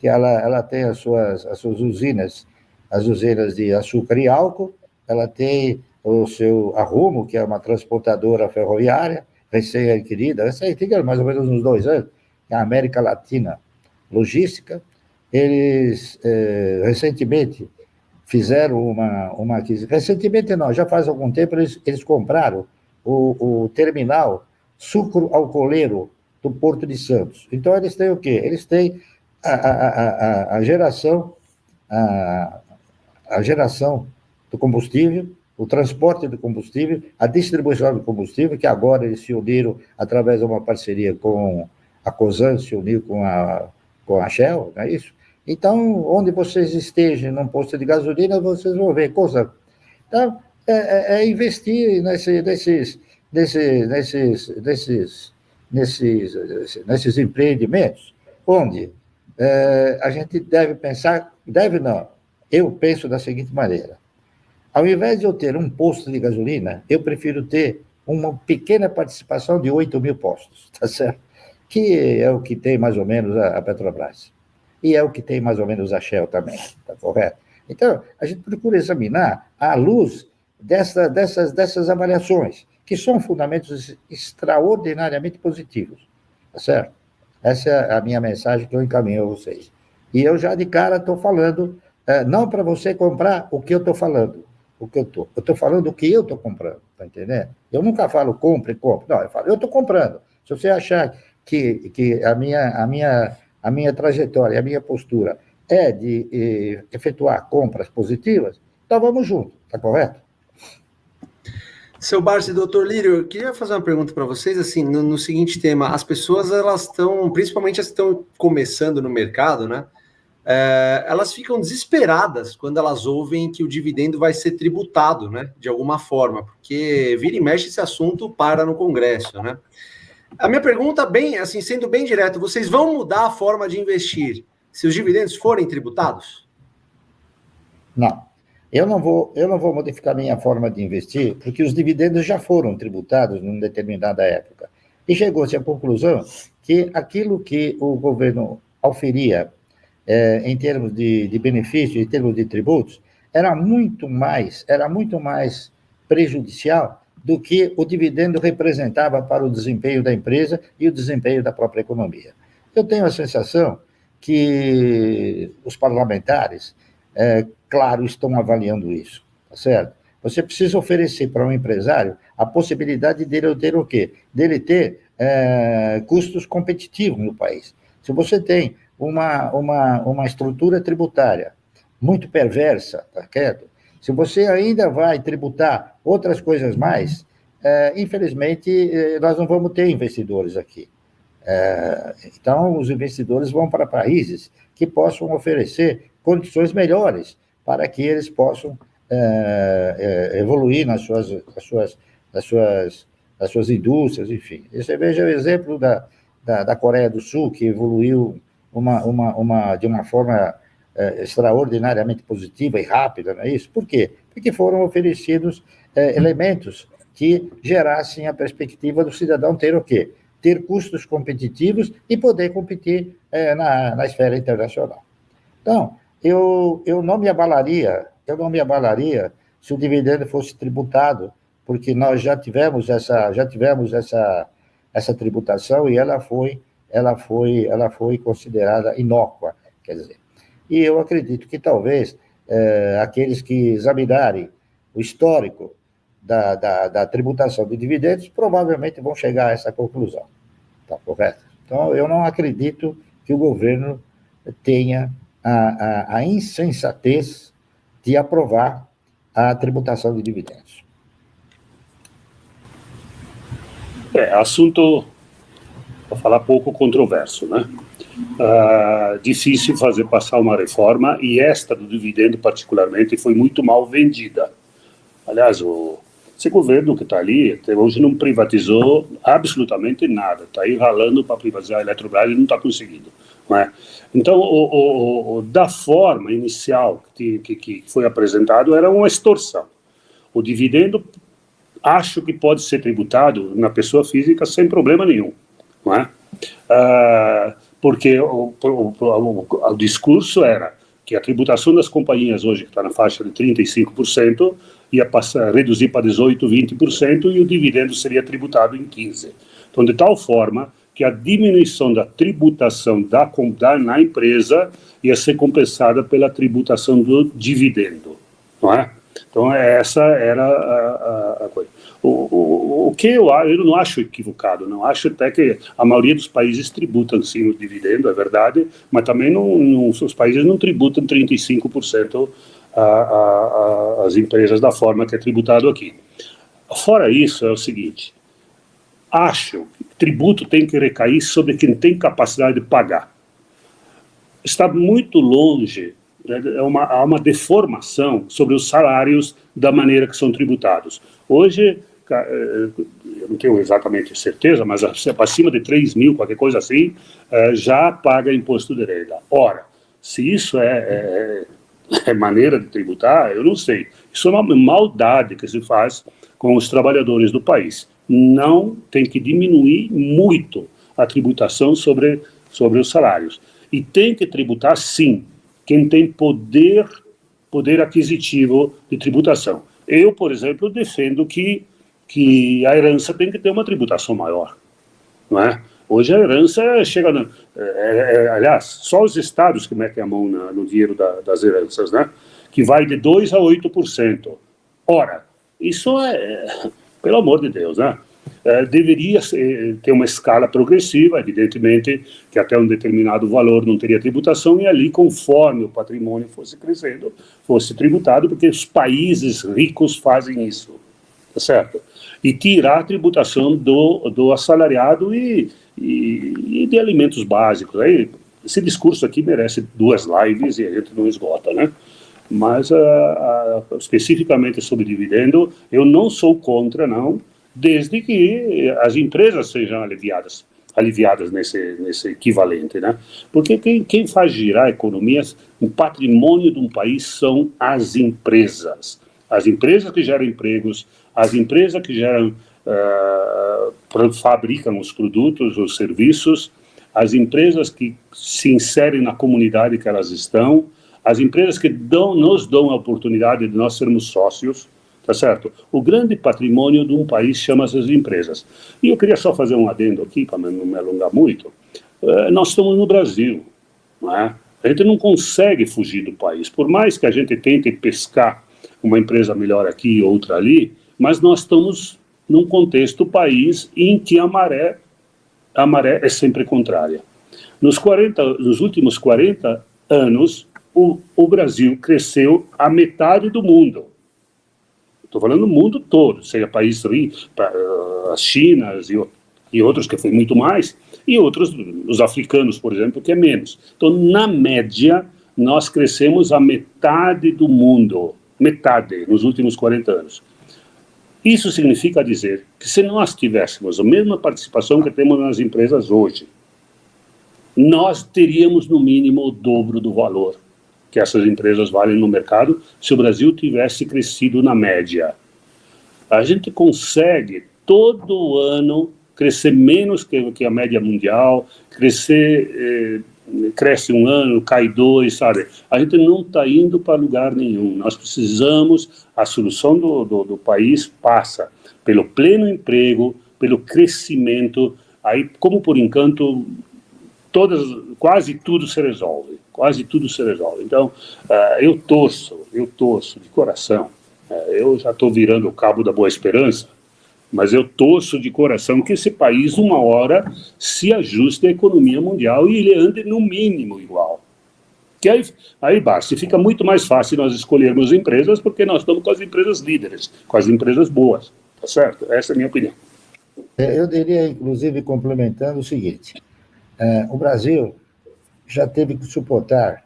Que ela tem as suas usinas, as usinas de açúcar e álcool, ela tem a Rumo, que é uma transportadora ferroviária, recém-adquirida mais ou menos uns 2 anos, que é a América Latina Logística. Eles recentemente fizeram uma aquisição. Recentemente não, já faz algum tempo eles compraram o terminal sucro-alcooleiro do Porto de Santos. Então, eles têm o quê? Eles têm a geração do combustível, o transporte do combustível, a distribuição do combustível, que agora eles se uniram através de uma parceria com a Cosan, se uniu com a Shell, não é isso? Então, onde vocês estejam num posto de gasolina, vocês vão ver Cosan. Então, investir nesses empreendimentos, onde a gente deve pensar, eu penso da seguinte maneira: ao invés de eu ter um posto de gasolina, eu prefiro ter uma pequena participação de 8 mil postos, tá certo? Que é o que tem mais ou menos a Petrobras. E é o que tem mais ou menos a Shell também, tá correto? Então, a gente procura examinar à luz dessas avaliações, que são fundamentos extraordinariamente positivos, tá certo? Essa é a minha mensagem que eu encaminho a vocês. E eu já de cara estou falando, não para você comprar o que eu estou falando, eu estou falando o que eu estou comprando, tá entendendo? Eu nunca falo compre, não, eu falo, eu estou comprando. Se você achar que a minha trajetória, a minha postura é de efetuar compras positivas, então vamos junto, tá correto? Seu Barsi, doutor Lírio, eu queria fazer uma pergunta para vocês, assim, no seguinte tema. As pessoas, elas estão, principalmente as que estão começando no mercado, né? Elas ficam desesperadas quando elas ouvem que o dividendo vai ser tributado, né? De alguma forma, porque vira e mexe esse assunto para no Congresso, né? A minha pergunta, bem, assim, sendo bem direto, vocês vão mudar a forma de investir se os dividendos forem tributados? Não. Eu não vou modificar minha forma de investir, porque os dividendos já foram tributados em determinada época. E chegou-se à conclusão que aquilo que o governo oferia em termos de benefício, em termos de tributos, era muito mais prejudicial do que o dividendo representava para o desempenho da empresa e o desempenho da própria economia. Eu tenho a sensação que os parlamentares, claro, estão avaliando isso, tá certo? Você precisa oferecer para um empresário a possibilidade dele ter o quê? Dele ter custos competitivos no país. Se você tem uma estrutura tributária muito perversa, tá certo? Se você ainda vai tributar outras coisas mais, infelizmente, nós não vamos ter investidores aqui. Então, os investidores vão para países que possam oferecer condições melhores para que eles possam evoluir nas suas indústrias, enfim. Você veja o exemplo da Coreia do Sul, que evoluiu de uma forma extraordinariamente positiva e rápida, não é isso? Por quê? Porque foram oferecidos elementos que gerassem a perspectiva do cidadão ter o quê? Ter custos competitivos e poder competir na esfera internacional. Então, eu não me abalaria se o dividendo fosse tributado, porque nós já tivemos essa tributação e ela foi considerada inócua, quer dizer. E eu acredito que talvez aqueles que examinarem o histórico da tributação de dividendos provavelmente vão chegar a essa conclusão. Tá correto? Então, eu não acredito que o governo tenha a insensatez de aprovar a tributação de dividendos. Assunto, para falar pouco, controverso, né? Difícil fazer passar uma reforma, e esta do dividendo particularmente foi muito mal vendida. Aliás, esse governo que está ali até hoje não privatizou absolutamente nada, está aí ralando para privatizar a Eletrobras e não está conseguindo, não é? Então, da forma inicial que foi apresentado, era uma extorsão. O dividendo, acho que pode ser tributado na pessoa física sem problema nenhum, não é? Porque o discurso era que a tributação das companhias hoje, que está na faixa de 35%, ia reduzir para 18%, 20%, e o dividendo seria tributado em 15%. Então, de tal forma que a diminuição da tributação na empresa ia ser compensada pela tributação do dividendo, não é? Então, essa era a coisa. O que eu não acho equivocado, não acho até que a maioria dos países tributam sim o dividendo, é verdade, mas também os países não tributam 35% as empresas da forma que é tributado aqui. Fora isso, é o seguinte, acho que tributo tem que recair sobre quem tem capacidade de pagar. Está muito longe, né, há uma deformação sobre os salários da maneira que são tributados. Hoje, eu não tenho exatamente certeza, mas acima de 3 mil, qualquer coisa assim, já paga imposto de renda. Ora, se isso é maneira de tributar, eu não sei. Isso é uma maldade que se faz com os trabalhadores do país. não tem que diminuir muito a tributação sobre os salários. E tem que tributar, sim, quem tem poder aquisitivo de tributação. Eu, por exemplo, defendo que a herança tem que ter uma tributação maior, não é? Hoje a herança chega... aliás, só os estados que metem a mão no dinheiro das heranças, né? Que vai de 2% a 8%. Ora, isso pelo amor de Deus, né? Deveria ter uma escala progressiva, evidentemente, que até um determinado valor não teria tributação, e ali, conforme o patrimônio fosse crescendo, fosse tributado, porque os países ricos fazem isso, tá certo? E tirar a tributação do assalariado e de alimentos básicos. Aí, esse discurso aqui merece 2 lives e a gente não esgota, né? Mas, especificamente sobre dividendo, eu não sou contra, não, desde que as empresas sejam aliviadas nesse equivalente, né? Porque quem faz girar a economia, o patrimônio de um país são as empresas que geram empregos, as empresas que fabricam os produtos, os serviços, as empresas que se inserem na comunidade que elas estão, as empresas que nos dão a oportunidade de nós sermos sócios, tá certo? O grande patrimônio de um país chama-se as empresas. E eu queria só fazer um adendo aqui, para não me alongar muito. Nós estamos no Brasil, não é? A gente não consegue fugir do país. Por mais que a gente tente pescar uma empresa melhor aqui e outra ali, mas nós estamos num contexto país em que a maré é sempre contrária. Nos últimos 40 anos, o Brasil cresceu a metade do mundo. Estou falando do mundo todo, seja país as Chinas e outros que foi muito mais, e outros, os africanos, por exemplo, que é menos. Então, na média, nós crescemos a metade do mundo, metade, nos últimos 40 anos. Isso significa dizer que se nós tivéssemos a mesma participação que temos nas empresas hoje, nós teríamos, no mínimo, o dobro do valor que essas empresas valem no mercado se o Brasil tivesse crescido na média. A gente consegue, todo ano, crescer menos que a média mundial, cresce um ano, cai 2, sabe? A gente não está indo para lugar nenhum. Nós precisamos, a solução do país passa pelo pleno emprego, pelo crescimento, aí, como por encanto, quase tudo se resolve. Então, eu torço de coração. Eu já estou virando o cabo da Boa Esperança, mas eu torço de coração que esse país, uma hora, se ajuste à economia mundial e ele ande no mínimo igual. Que aí basta. E fica muito mais fácil nós escolhermos empresas, porque nós estamos com as empresas líderes, com as empresas boas. Tá certo? Essa é a minha opinião. Eu diria, inclusive, complementando o seguinte: o Brasil já teve que suportar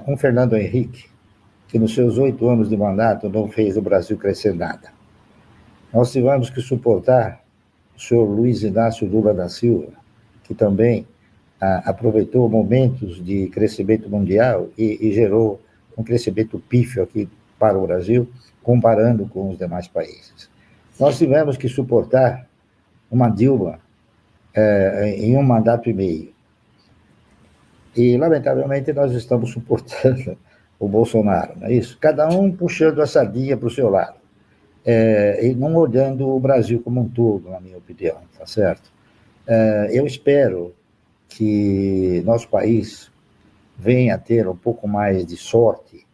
um Fernando Henrique, que nos seus 8 anos de mandato não fez o Brasil crescer nada. Nós tivemos que suportar o senhor Luiz Inácio Lula da Silva, que também aproveitou momentos de crescimento mundial e gerou um crescimento pífio aqui para o Brasil, comparando com os demais países. Nós tivemos que suportar uma Dilma em um mandato e meio. E, lamentavelmente, nós estamos suportando o Bolsonaro, não é isso? Cada um puxando a sardinha para o seu lado, e não olhando o Brasil como um todo, na minha opinião, tá certo? Eu espero que nosso país venha a ter um pouco mais de sorte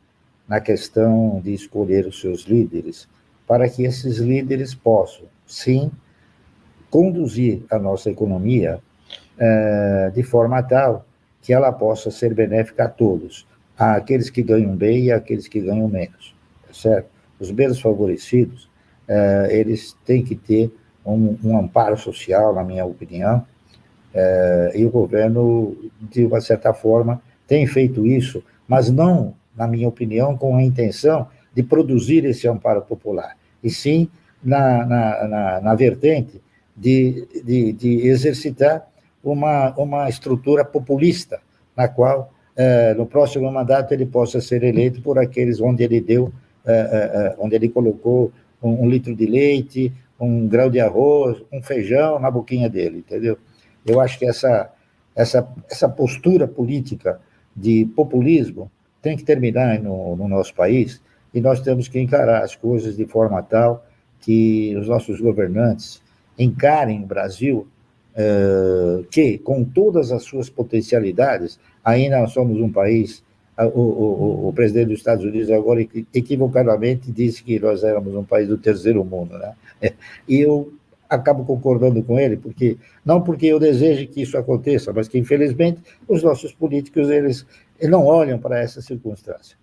na questão de escolher os seus líderes, para que esses líderes possam, sim, conduzir a nossa economia de forma tal que ela possa ser benéfica a todos, àqueles que ganham bem e àqueles que ganham menos, certo? Os menos favorecidos, eles têm que ter um amparo social, na minha opinião, e o governo, de uma certa forma, tem feito isso, mas não, na minha opinião, com a intenção de produzir esse amparo popular, e sim na vertente de exercitar uma estrutura populista, na qual, no próximo mandato, ele possa ser eleito por aqueles onde ele colocou um litro de leite, um grão de arroz, um feijão na boquinha dele, entendeu? Eu acho que essa postura política de populismo tem que terminar no nosso país, e nós temos que encarar as coisas de forma tal que os nossos governantes encarem o Brasil, que, com todas as suas potencialidades, ainda nós somos um país. O presidente dos Estados Unidos agora equivocadamente disse que nós éramos um país do terceiro mundo, né? E eu acabo concordando com ele, não porque eu deseje que isso aconteça, mas que, infelizmente, os nossos políticos eles não olham para essa circunstância.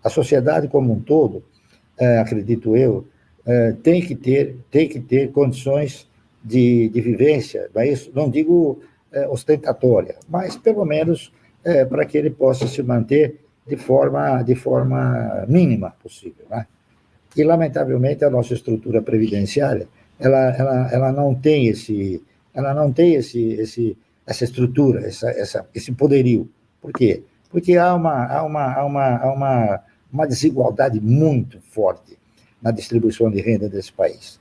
A sociedade como um todo, acredito eu, tem que ter condições de vivência, mas não digo ostentatória, mas pelo menos para que ele possa se manter de forma mínima possível, né? E, lamentavelmente, a nossa estrutura previdenciária ela não tem essa estrutura, esse poderio. Por quê? Porque há uma desigualdade muito forte na distribuição de renda desse país.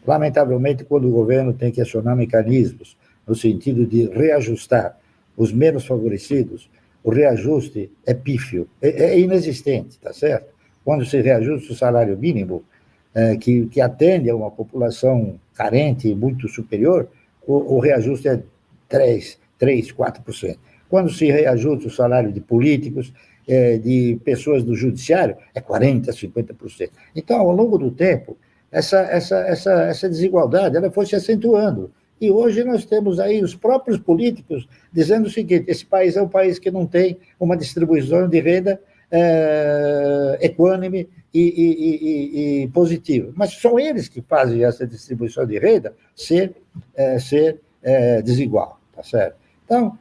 Lamentavelmente, quando o governo tem que acionar mecanismos no sentido de reajustar os menos favorecidos, o reajuste é pífio, é inexistente, tá certo? Quando se reajusta o salário mínimo, que atende a uma população carente e muito superior, o reajuste é 3, 4%. Quando se reajusta o salário de políticos, de pessoas do judiciário, é 40%, 50%. Então, ao longo do tempo, essa desigualdade ela foi se acentuando. E hoje nós temos aí os próprios políticos dizendo o seguinte: esse país é um país que não tem uma distribuição de renda equânime e positiva. Mas são eles que fazem essa distribuição de renda ser desigual, tá certo? Então,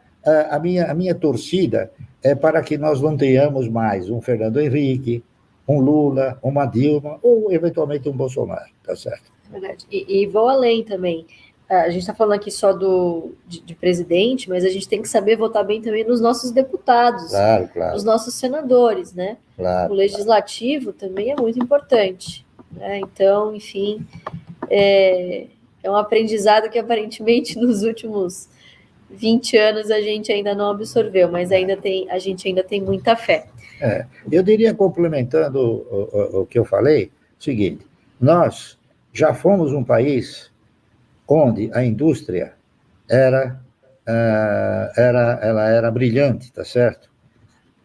a minha torcida é para que nós não tenhamos mais um Fernando Henrique, um Lula, uma Dilma, ou eventualmente um Bolsonaro, tá certo? Verdade. E vou além também. A gente está falando aqui só de presidente, mas a gente tem que saber votar bem também nos nossos deputados, claro. nos nossos senadores, né? Claro, o legislativo também é muito importante, né? Então, enfim, é um aprendizado que aparentemente nos últimos 20 anos a gente ainda não absorveu, mas a gente ainda tem muita fé. Eu diria, complementando o que eu falei, o seguinte: nós já fomos um país onde a indústria era brilhante, tá certo?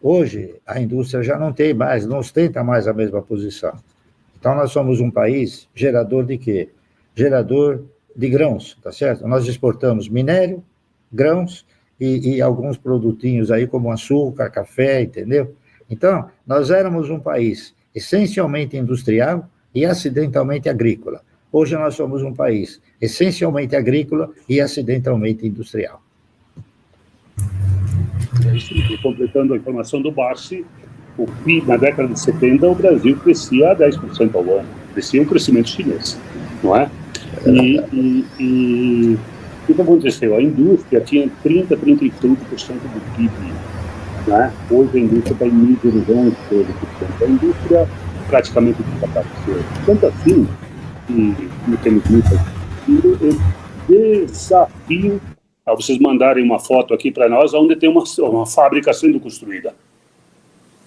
Hoje, a indústria já não ostenta mais a mesma posição. Então, nós somos um país gerador de quê? Gerador de grãos, tá certo? Nós exportamos minério, grãos e alguns produtinhos aí, como açúcar, café, entendeu? Então, nós éramos um país essencialmente industrial e acidentalmente agrícola. Hoje nós somos um país essencialmente agrícola e acidentalmente industrial. É isso, completando a informação do Barsi, o PIB na década de 70, o Brasil crescia a 10% ao ano, crescia um crescimento chinês, não é? E o que aconteceu? A indústria tinha 30%, 35% do PIB, né? Hoje a indústria está em míseros 11%, 12%. A indústria praticamente desapareceu. Tanto assim, e não temos muita eu desafio a vocês mandarem uma foto aqui para nós onde tem uma fábrica sendo construída.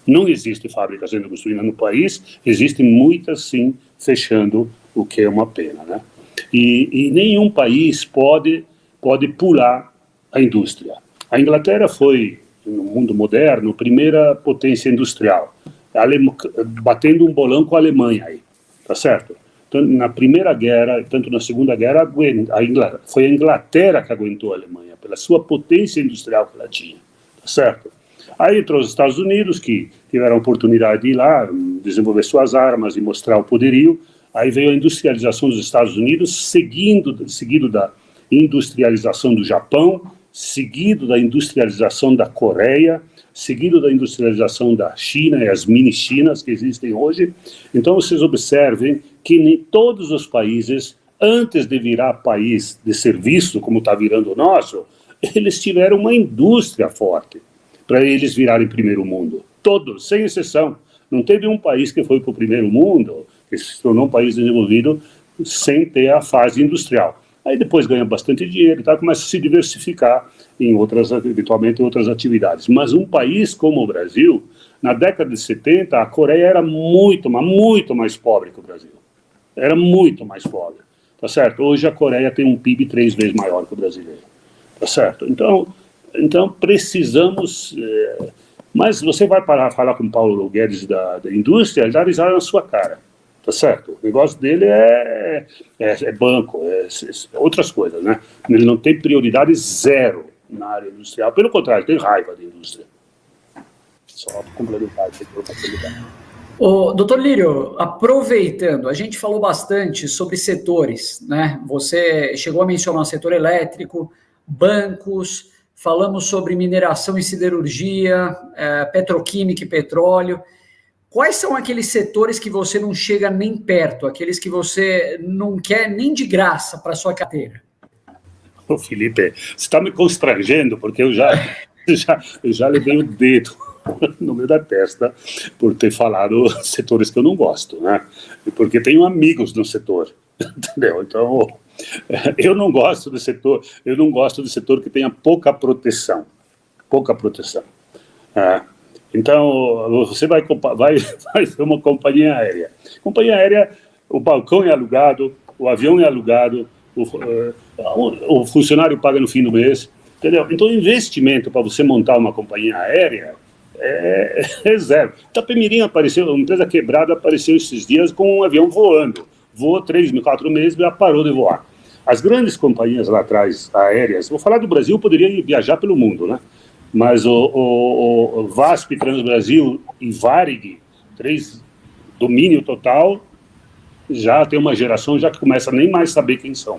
Não existe fábrica sendo construída no país, existem muitas sim fechando, o que é uma pena, né? E nenhum país pode pular a indústria. A Inglaterra foi, no mundo moderno, a primeira potência industrial, batendo um bolão com a Alemanha aí, tá certo? Na Primeira Guerra, tanto na Segunda Guerra, foi a Inglaterra que aguentou a Alemanha, pela sua potência industrial que ela tinha, tá certo? Aí entrou os Estados Unidos, que tiveram a oportunidade de ir lá, desenvolver suas armas e mostrar o poderio. Aí veio a industrialização dos Estados Unidos, seguido da industrialização do Japão, seguido da industrialização da Coreia, seguido da industrialização da China e as mini-Chinas que existem hoje. Então, vocês observem que nem todos os países, antes de virar país de serviço, como está virando o nosso, eles tiveram uma indústria forte para eles virarem primeiro mundo. Todos, sem exceção. Não teve um país que foi para o primeiro mundo, que se tornou um país desenvolvido, sem ter a fase industrial. Aí depois ganha bastante dinheiro e tal, começa a se diversificar em outras, eventualmente, outras atividades. Mas um país como o Brasil, na década de 70, a Coreia era muito, mas muito mais pobre que o Brasil. Era muito mais pobre, tá certo? Hoje a Coreia tem um PIB 3 vezes maior que o brasileiro, tá certo? Então precisamos... mas você vai parar a falar com o Paulo Guedes da indústria, ele dá risada na sua cara. Tá certo? O negócio dele é banco, outras coisas, né? Ele não tem prioridade zero na área industrial. Pelo contrário, tem raiva da indústria. Só complementar. Ô, doutor Lírio, aproveitando, a gente falou bastante sobre setores, né? Você chegou a mencionar o setor elétrico, bancos, falamos sobre mineração e siderurgia, petroquímica e petróleo. Quais são aqueles setores que você não chega nem perto, aqueles que você não quer nem de graça para sua carteira? Ô, Felipe, você está me constrangendo, porque eu já levei o dedo no meio da testa por ter falado setores que eu não gosto, né? E porque tenho amigos no setor, entendeu? Então, eu não gosto de setor que tenha pouca proteção. Então, você vai ter uma companhia aérea. Companhia aérea, o balcão é alugado, o avião é alugado, o funcionário paga no fim do mês, entendeu? Então, o investimento para você montar uma companhia aérea é zero. Itapemirim apareceu, uma empresa quebrada apareceu esses dias com um avião voando. Voou 3, 4 meses e já parou de voar. As grandes companhias lá atrás, aéreas, vou falar do Brasil, poderia viajar pelo mundo, né? Mas o VASP, Transbrasil e Varig, 3 domínio total, já tem uma geração já que começa a nem mais saber quem são,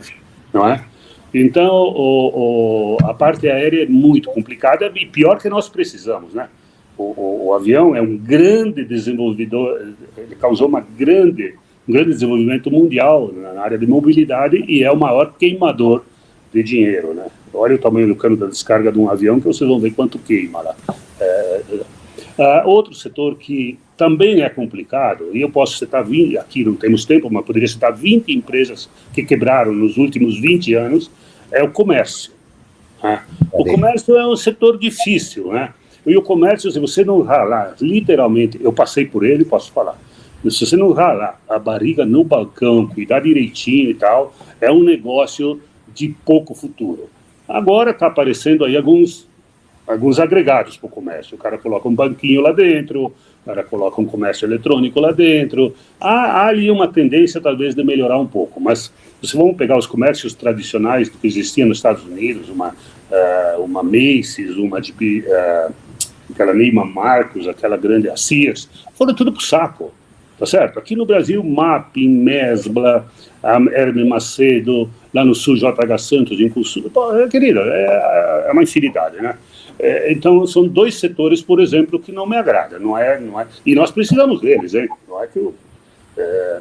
não é? Então, a parte aérea é muito complicada e pior que nós precisamos, né? O avião é um grande desenvolvedor, ele causou um grande desenvolvimento mundial na área de mobilidade e é o maior queimador de dinheiro, né? Olha o tamanho do cano da descarga de um avião que vocês vão ver quanto queima lá. Outro setor que também é complicado, e eu posso citar 20, aqui não temos tempo, mas poderia citar 20 empresas que quebraram nos últimos 20 anos, é o comércio. Né? O comércio é um setor difícil, né? E o comércio, se você não ralar, literalmente, eu passei por ele, posso falar, se você não ralar a barriga no balcão, cuidar direitinho e tal, é um negócio de pouco futuro. Agora está aparecendo aí alguns agregados para o comércio. O cara coloca um banquinho lá dentro, o cara coloca um comércio eletrônico lá dentro. Há ali uma tendência, talvez, de melhorar um pouco. Mas, se vamos pegar os comércios tradicionais que existiam nos Estados Unidos, uma Macy's, aquela Neiman Marcus, aquela grande, a Sears, foram tudo para o saco. Tá certo? Aqui no Brasil, Mapping, Mesbla, a Hermes Macedo, lá no sul, JH Santos, Impulso. Querida, é uma infinidade, né? Então, são 2 setores, por exemplo, que não me agradam. Não é, e nós precisamos deles, hein? Não é que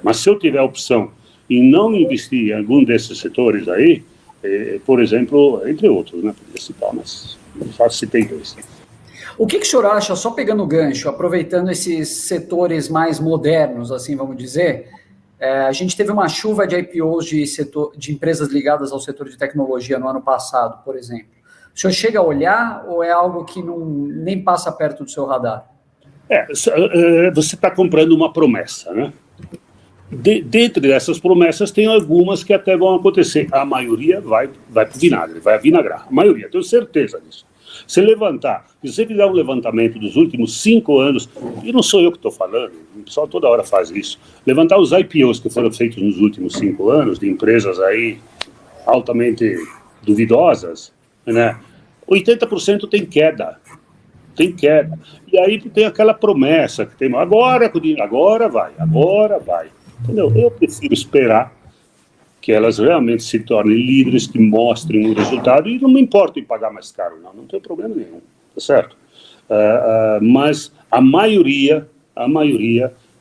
mas se eu tiver a opção em não investir em algum desses setores aí, por exemplo, entre outros, né? Podia citar, mas só citei 2. O que o senhor acha, só pegando o gancho, aproveitando esses setores mais modernos, assim vamos dizer, a gente teve uma chuva de IPOs de empresas ligadas ao setor de tecnologia no ano passado, por exemplo. O senhor chega a olhar ou é algo que nem passa perto do seu radar? Você está comprando uma promessa, né? Dentro dessas promessas tem algumas que até vão acontecer. A maioria vai para o vinagre, vai vinagrar. A maioria, tenho certeza disso. Se você fizer um levantamento dos últimos 5 anos, e não sou eu que estou falando, o pessoal toda hora faz isso, levantar os IPOs que foram feitos nos últimos 5 anos, de empresas aí altamente duvidosas, né? 80% tem queda. E aí tem aquela promessa que tem, agora vai. Entendeu? Eu prefiro esperar que elas realmente se tornem líderes, que mostrem um resultado, e não me importo em pagar mais caro, não tem problema nenhum, tá certo? Mas a maioria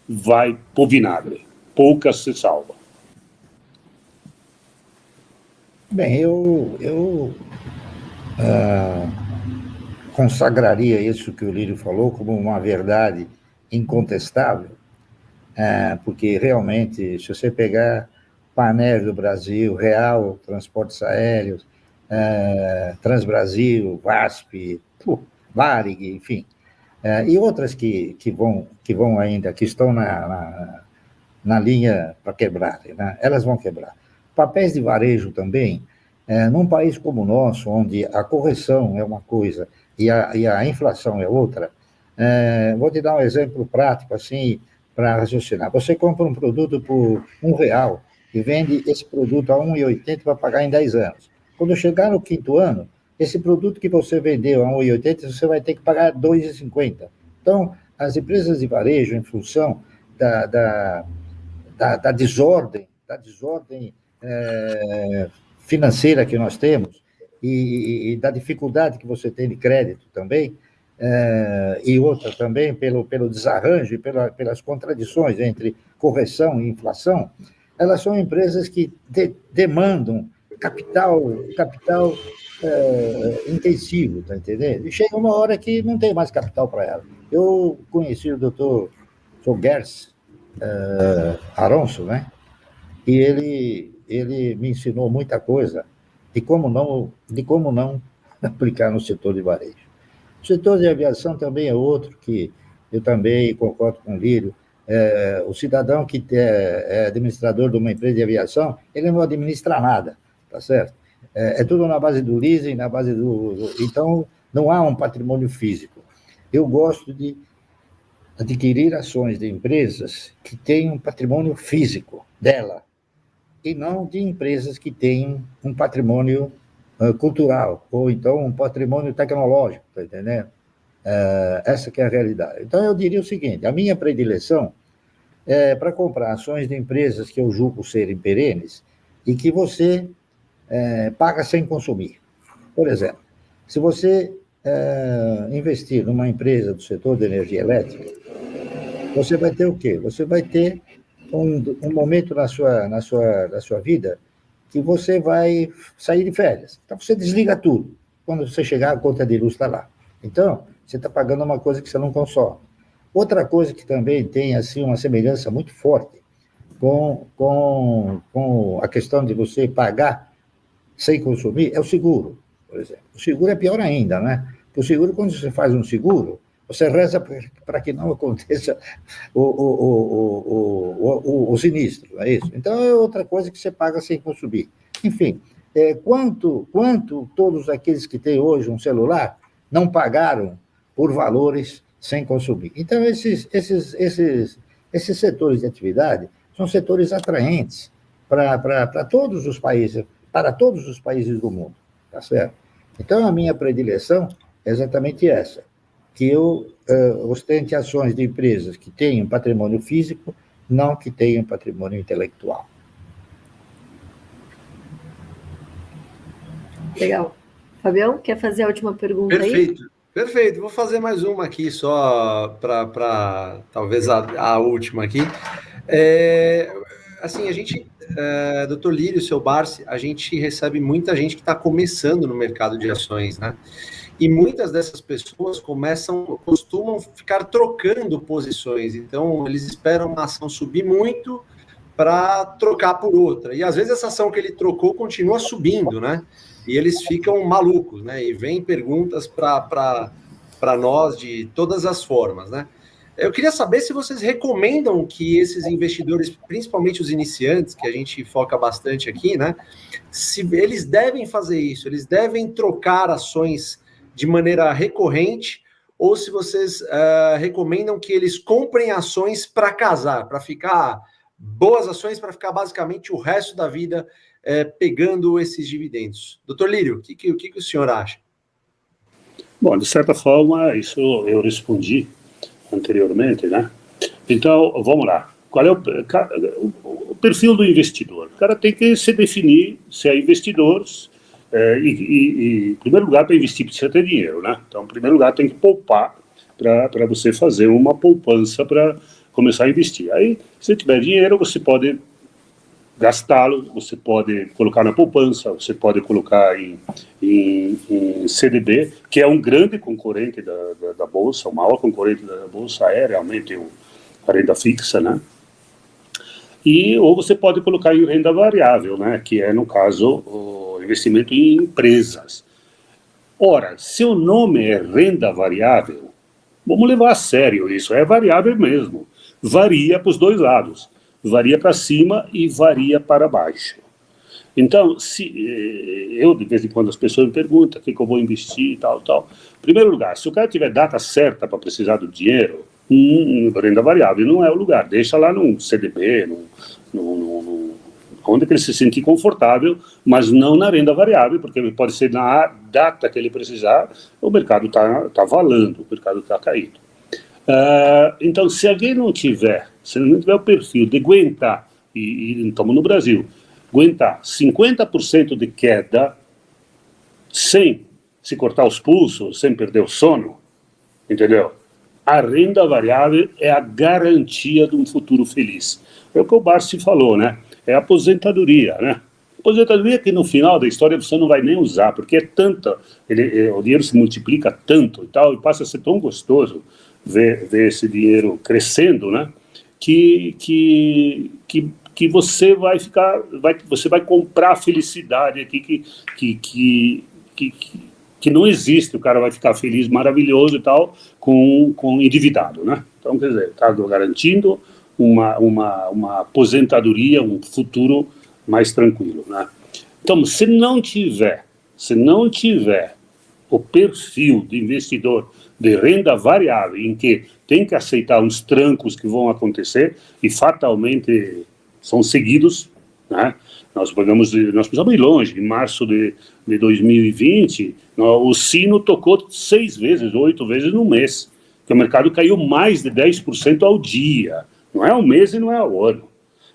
vai pro vinagre, poucas se salvam. Bem, eu consagraria isso que o Lírio falou como uma verdade incontestável, porque realmente, se você pegar Panair do Brasil, Real Transportes Aéreos, Transbrasil, VASP, Varig, enfim, e outras que vão ainda, que estão na linha para quebrar, né? Elas vão quebrar. Papéis de varejo também, num país como o nosso, onde a correção é uma coisa e a inflação é outra, vou te dar um exemplo prático, assim, para raciocinar. Você compra um produto por R$1 e vende esse produto a R$1,80 para pagar em 10 anos. Quando chegar no 5º ano, esse produto que você vendeu a R$1,80, você vai ter que pagar R$2,50. Então, as empresas de varejo, em função da desordem financeira que nós temos e da dificuldade que você tem de crédito também, e outra também pelo desarranjo e pelas contradições entre correção e inflação, elas são empresas que demandam capital intensivo, tá entendendo? E chega uma hora que não tem mais capital para ela. Eu conheci o doutor Gers Aronso, né? E ele me ensinou muita coisa de como não aplicar no setor de varejo. O setor de aviação também é outro que eu também concordo com o Lírio. O cidadão que é administrador de uma empresa de aviação, ele não administra nada, tá certo? É tudo na base do leasing, na base então, não há um patrimônio físico. Eu gosto de adquirir ações de empresas que tenham um patrimônio físico dela, e não de empresas que tenham um patrimônio cultural, ou então um patrimônio tecnológico, tá entendendo? Essa que é a realidade. Então, eu diria o seguinte, a minha predileção é para comprar ações de empresas que eu julgo serem perenes e que você paga sem consumir. Por exemplo, se você investir numa empresa do setor de energia elétrica, você vai ter o quê? Você vai ter um momento na sua vida que você vai sair de férias. Então, você desliga tudo. Quando você chegar, a conta de luz está lá. Então, você está pagando uma coisa que você não consome. Outra coisa que também tem assim, uma semelhança muito forte com a questão de você pagar sem consumir é o seguro, por exemplo. O seguro é pior ainda, né? Porque o seguro, quando você faz um seguro, você reza para que não aconteça o sinistro, não é isso? Então, é outra coisa que você paga sem consumir. Enfim, quanto todos aqueles que têm hoje um celular não pagaram por valores sem consumir. Então, esses setores de atividade são setores atraentes para todos os países do mundo, tá certo? Então, a minha predileção é exatamente essa, que eu ostente ações de empresas que tenham patrimônio físico, não que tenham patrimônio intelectual. Legal. Fabião, quer fazer a última pergunta Perfeito. aí? Perfeito. Vou fazer mais uma aqui, só para talvez a última aqui. Assim, a gente, doutor Lírio, seu Barsi, a gente recebe muita gente que está começando no mercado de ações, né? E muitas dessas pessoas costumam ficar trocando posições. Então, eles esperam uma ação subir muito para trocar por outra. E às vezes essa ação que ele trocou continua subindo, né? E eles ficam malucos, né? E vem perguntas para nós de todas as formas, né? Eu queria saber se vocês recomendam que esses investidores, principalmente os iniciantes, que a gente foca bastante aqui, né? Se eles devem fazer isso, eles devem trocar ações de maneira recorrente, ou se vocês recomendam que eles comprem ações para casar, para ficar boas ações, para ficar basicamente o resto da vida pegando esses dividendos. Doutor Lírio, o que o senhor acha? Bom, de certa forma, isso eu respondi anteriormente, né? Então, vamos lá. Qual é o perfil do investidor? O cara tem que se definir se é investidor em primeiro lugar, para investir precisa ter dinheiro, né? Então, em primeiro lugar, tem que poupar para você fazer uma poupança para começar a investir. Aí, se tiver dinheiro, você pode gastá-lo, você pode colocar na poupança, você pode colocar em CDB, que é um grande concorrente da Bolsa, o maior concorrente da Bolsa é realmente a renda fixa, né? ou você pode colocar em renda variável, né, que é, no caso, o investimento em empresas. Ora, se o nome é renda variável, vamos levar a sério isso, é variável mesmo. Varia para os dois lados, varia para cima e varia para baixo. Então, de vez em quando as pessoas me perguntam o que eu vou investir e tal. Em primeiro lugar, se o cara tiver data certa para precisar do dinheiro, renda variável não é o lugar, deixa lá num CDB, onde ele se sentir confortável, mas não na renda variável, porque pode ser na data que ele precisar, o mercado está valando, o mercado está caído. Então, se alguém não tiver o perfil de aguentar, e estamos no Brasil, aguentar 50% de queda sem se cortar os pulsos, sem perder o sono, entendeu? A renda variável é a garantia de um futuro feliz. É o que o Barsi falou, né? É a aposentadoria, né? Aposentadoria que no final da história você não vai nem usar, porque é tanta, o dinheiro se multiplica tanto e tal, e passa a ser tão gostoso ver esse dinheiro crescendo, né? Que você vai ficar, você vai comprar a felicidade aqui que não existe. O cara vai ficar feliz, maravilhoso e tal, com endividado, né? Então, quer dizer, está garantindo uma aposentadoria, um futuro mais tranquilo, né? Então, se não tiver o perfil de investidor de renda variável, em que tem que aceitar uns trancos que vão acontecer e fatalmente são seguidos, né? Nós precisamos ir longe. Em março de 2020, o sino tocou 6 vezes, 8 vezes no mês, que o mercado caiu mais de 10% ao dia. Não é ao mês e não é ao ano.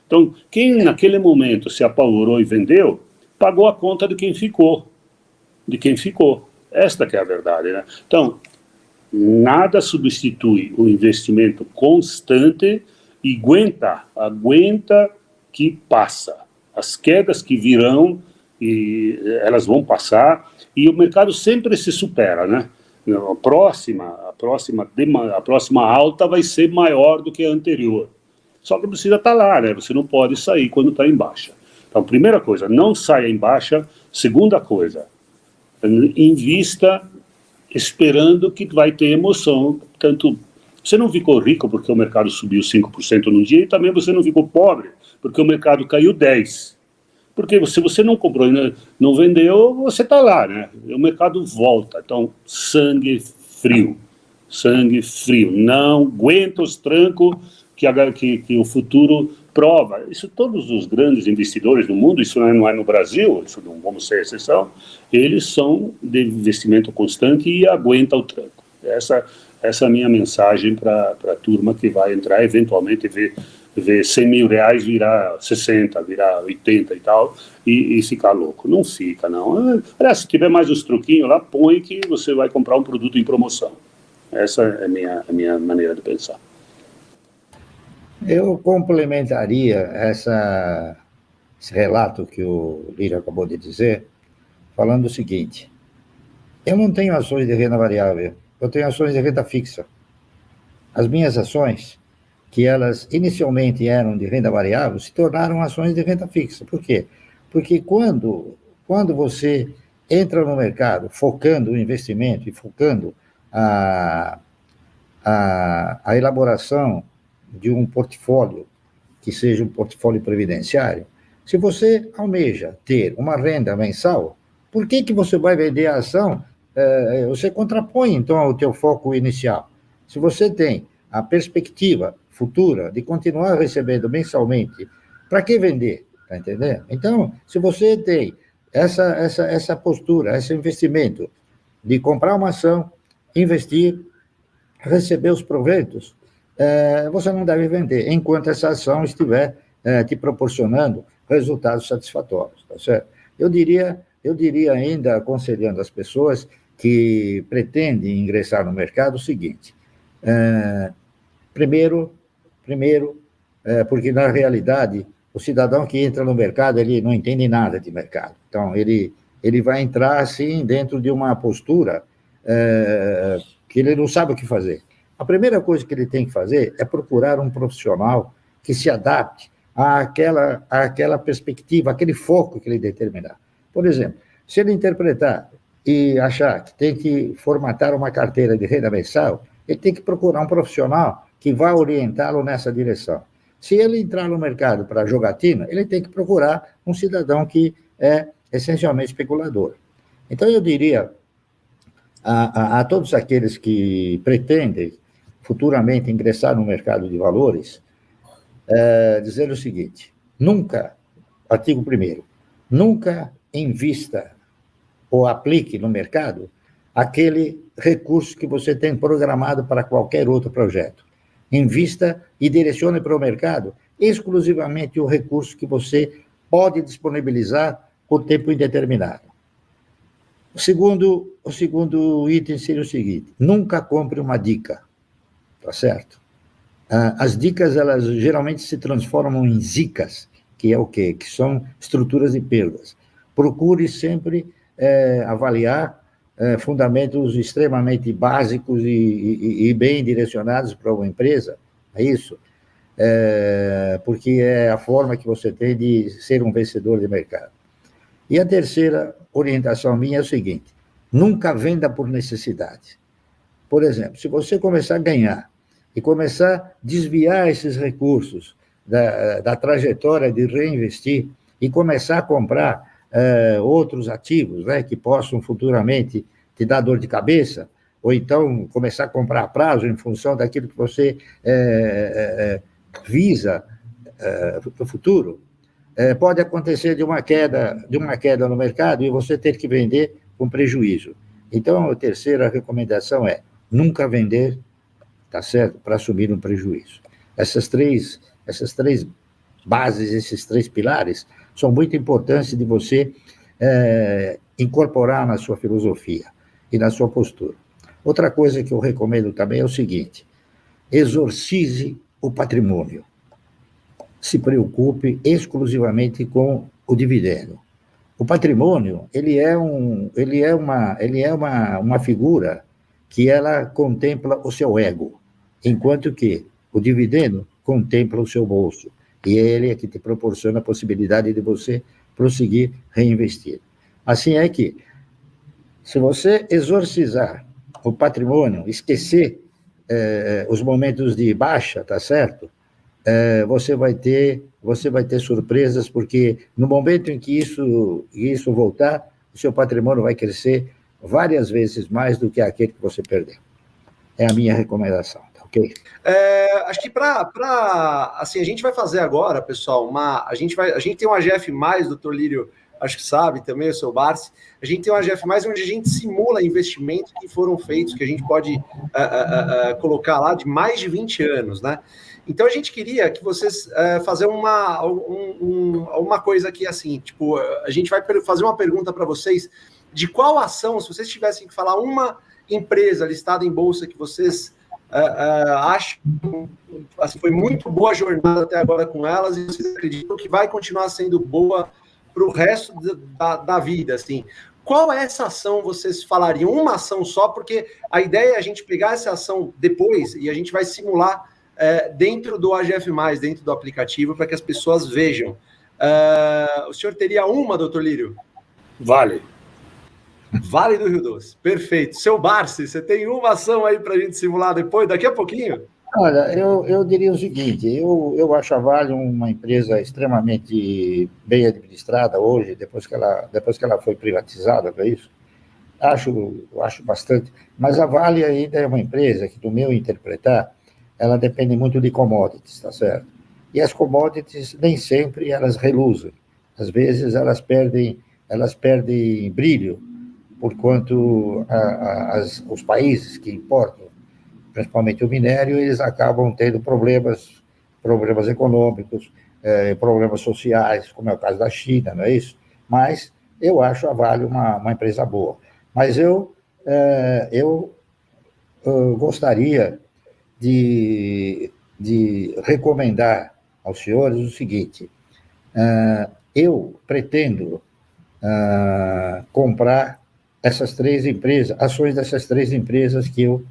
Então, quem naquele momento se apavorou e vendeu, pagou a conta de quem ficou. Esta que é a verdade, né? Então, nada substitui o investimento constante e aguenta que passa. As quedas que virão, e elas vão passar, e o mercado sempre se supera, né? A próxima alta vai ser maior do que a anterior. Só que precisa estar lá, né? Você não pode sair quando está em baixa. Então, primeira coisa, não saia em baixa. Segunda coisa, invista esperando que vai ter emoção. Tanto você não ficou rico porque o mercado subiu 5% num dia, e também você não ficou pobre porque o mercado caiu 10%. Porque se você não comprou e não vendeu, você está lá, né? O mercado volta. Então, sangue frio. Não aguenta os trancos que o futuro prova. Isso todos os grandes investidores do mundo, isso não é no Brasil, isso não vamos ser exceção, eles são de investimento constante e aguentam o tranco. Essa é a minha mensagem para a turma que vai entrar, eventualmente ver 100 mil reais virar 60, virar 80 e tal, e ficar louco. Não fica, não. Aliás, se tiver mais uns truquinhos lá, põe que você vai comprar um produto em promoção. Essa é a minha maneira de pensar. Eu complementaria esse relato que o Lírio acabou de dizer, falando o seguinte: eu não tenho ações de renda variável, eu tenho ações de renda fixa. As minhas ações, que elas inicialmente eram de renda variável, se tornaram ações de renda fixa. Por quê? Porque quando você entra no mercado focando o investimento e focando a elaboração de um portfólio que seja um portfólio previdenciário, se você almeja ter uma renda mensal, por que você vai vender a ação? Você contrapõe, então, ao teu foco inicial. Se você tem a perspectiva futura de continuar recebendo mensalmente, para que vender? Está entendendo? Então, se você tem essa postura, esse investimento de comprar uma ação, investir, receber os proventos, você não deve vender, enquanto essa ação estiver te proporcionando resultados satisfatórios, tá certo? Eu diria ainda, aconselhando as pessoas que pretendem ingressar no mercado, o seguinte: primeiro, porque na realidade o cidadão que entra no mercado, ele não entende nada de mercado, então ele vai entrar assim dentro de uma postura que ele não sabe o que fazer. A primeira coisa que ele tem que fazer é procurar um profissional que se adapte àquela perspectiva, aquele foco que ele determinar. Por exemplo, se ele interpretar e achar que tem que formatar uma carteira de renda mensal, ele tem que procurar um profissional que vá orientá-lo nessa direção. Se ele entrar no mercado para jogatina, ele tem que procurar um cidadão que é essencialmente especulador. Então, eu diria a todos aqueles que pretendem futuramente ingressar no mercado de valores, dizer o seguinte: nunca, artigo 1º, nunca invista ou aplique no mercado aquele recurso que você tem programado para qualquer outro projeto. Invista e direcione para o mercado exclusivamente o recurso que você pode disponibilizar por tempo indeterminado. O segundo item seria o seguinte: nunca compre uma dica, tá certo? As dicas, elas geralmente se transformam em zicas, que é o quê? Que são estruturas de perdas. Procure sempre avaliar fundamentos extremamente básicos e bem direcionados para uma empresa, é isso? Porque é a forma que você tem de ser um vencedor de mercado. E a terceira orientação minha é o seguinte: nunca venda por necessidade. Por exemplo, se você começar a ganhar e começar a desviar esses recursos da trajetória de reinvestir e começar a comprar outros ativos, né, que possam futuramente te dar dor de cabeça, ou então começar a comprar a prazo em função daquilo que você visa para o futuro, pode acontecer de uma queda no mercado e você ter que vender com prejuízo. Então, a terceira recomendação é nunca vender, tá certo, para assumir um prejuízo. Essas três bases, esses 3 pilares, são muito importantes de você incorporar na sua filosofia e na sua postura. Outra coisa que eu recomendo também é o seguinte: exorcize o patrimônio. Se preocupe exclusivamente com o dividendo. O patrimônio, ele é uma figura que ela contempla o seu ego, enquanto que o dividendo contempla o seu bolso. E ele é que te proporciona a possibilidade de você prosseguir reinvestir. Assim é que, se você exorcizar o patrimônio, esquecer os momentos de baixa, tá certo? Você vai ter surpresas, porque no momento em que isso voltar, o seu patrimônio vai crescer várias vezes mais do que aquele que você perdeu. É a minha recomendação, tá ok? Acho que assim, a gente vai fazer agora, pessoal, a gente tem um AGF+, doutor Lírio, acho que sabe também, o seu Barsi, a gente tem um AGF+, onde a gente simula investimentos que foram feitos, que a gente pode colocar lá de mais de 20 anos, né? Então, a gente queria que vocês fazer uma coisa aqui, assim, tipo, a gente vai fazer uma pergunta para vocês de qual ação, se vocês tivessem que falar uma empresa listada em bolsa que vocês acham, assim, foi muito boa a jornada até agora com elas e vocês acreditam que vai continuar sendo boa para o resto da vida, assim. Qual é essa ação vocês falariam? Uma ação só, porque a ideia é a gente pegar essa ação depois e a gente vai simular dentro do AGF+, dentro do aplicativo, para que as pessoas vejam. O senhor teria uma, doutor Lírio? Vale. Vale do Rio Doce, perfeito. Seu Barsi, você tem uma ação aí para a gente simular depois, daqui a pouquinho? Olha, eu diria o seguinte: eu acho a Vale uma empresa extremamente bem administrada hoje, depois que ela foi privatizada, não é isso? Acho bastante, mas a Vale ainda é uma empresa que, do meu interpretar, ela depende muito de commodities, tá certo? E as commodities nem sempre elas reluzem. Às vezes elas perdem brilho, porquanto os países que importam, principalmente o minério, eles acabam tendo problemas econômicos, problemas sociais, como é o caso da China, não é isso? Mas eu acho a Vale uma empresa boa. Mas eu gostaria de recomendar aos senhores o seguinte: eu pretendo comprar essas 3 empresas, ações dessas 3 empresas que eu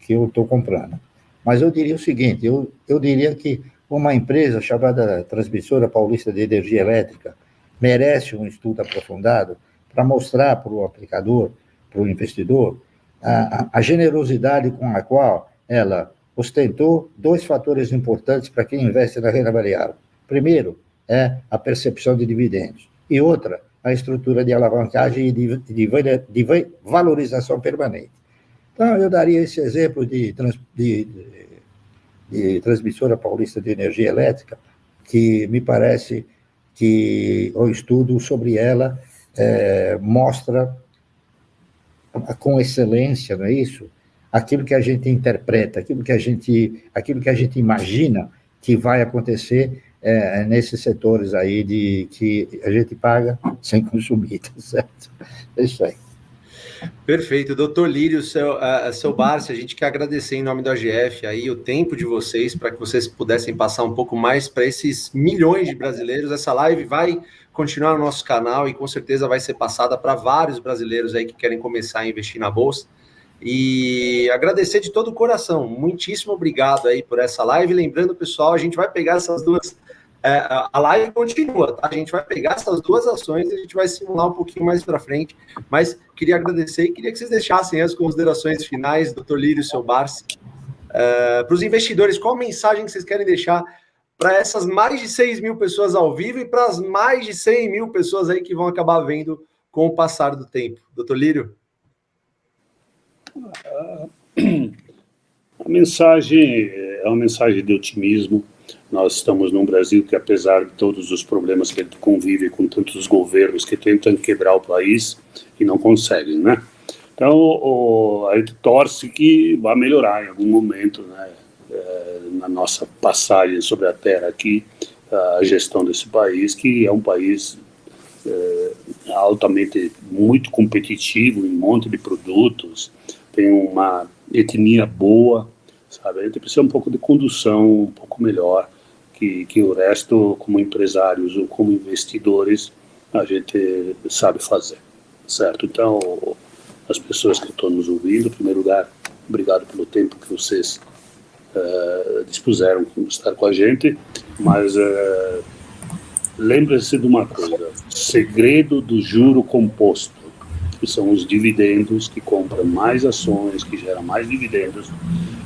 estou comprando. Mas eu diria o seguinte: eu diria que uma empresa chamada Transmissora Paulista de Energia Elétrica merece um estudo aprofundado para mostrar para o aplicador, para o investidor, a generosidade com a qual ela ostentou dois fatores importantes para quem investe na renda variável. Primeiro, é a percepção de dividendos. E outra, a estrutura de alavancagem e de valorização permanente. Então, eu daria esse exemplo de Transmissora Paulista de Energia Elétrica, que me parece que o estudo sobre ela mostra com excelência, não é isso? Aquilo que a gente interpreta, aquilo que a gente imagina que vai acontecer nesses setores aí que a gente paga sem consumir, tá certo? É isso aí. Perfeito. Doutor Lírio, seu Barsi, a gente quer agradecer em nome do AGF aí o tempo de vocês, para que vocês pudessem passar um pouco mais para esses milhões de brasileiros. Essa live vai continuar no nosso canal e com certeza vai ser passada para vários brasileiros aí que querem começar a investir na Bolsa. E agradecer de todo o coração. Muitíssimo obrigado aí por essa live. Lembrando, pessoal, a gente vai pegar essas duas... a live continua, tá? A gente vai pegar essas duas ações e a gente vai simular um pouquinho mais para frente, mas queria agradecer e queria que vocês deixassem as considerações finais, doutor Lírio, seu Barsi, para os investidores. Qual mensagem que vocês querem deixar para essas mais de 6 mil pessoas ao vivo e para as mais de 100 mil pessoas aí que vão acabar vendo com o passar do tempo? Doutor Lírio? A mensagem é uma mensagem de otimismo. Nós estamos num Brasil que, apesar de todos os problemas que ele convive com tantos governos que tentam quebrar o país e não conseguem, né? Então, a gente torce que vai melhorar em algum momento, né? Na nossa passagem sobre a terra aqui, a gestão desse país, que é um país altamente muito competitivo em um monte de produtos, tem uma etnia boa, sabe? A gente precisa um pouco de condução um pouco melhor que o resto, como empresários ou como investidores, a gente sabe fazer, certo? Então, as pessoas que estão nos ouvindo, em primeiro lugar, obrigado pelo tempo que vocês dispuseram de estar com a gente, mas lembre-se de uma coisa: segredo do juro composto, que são os dividendos, que compram mais ações, que geram mais dividendos,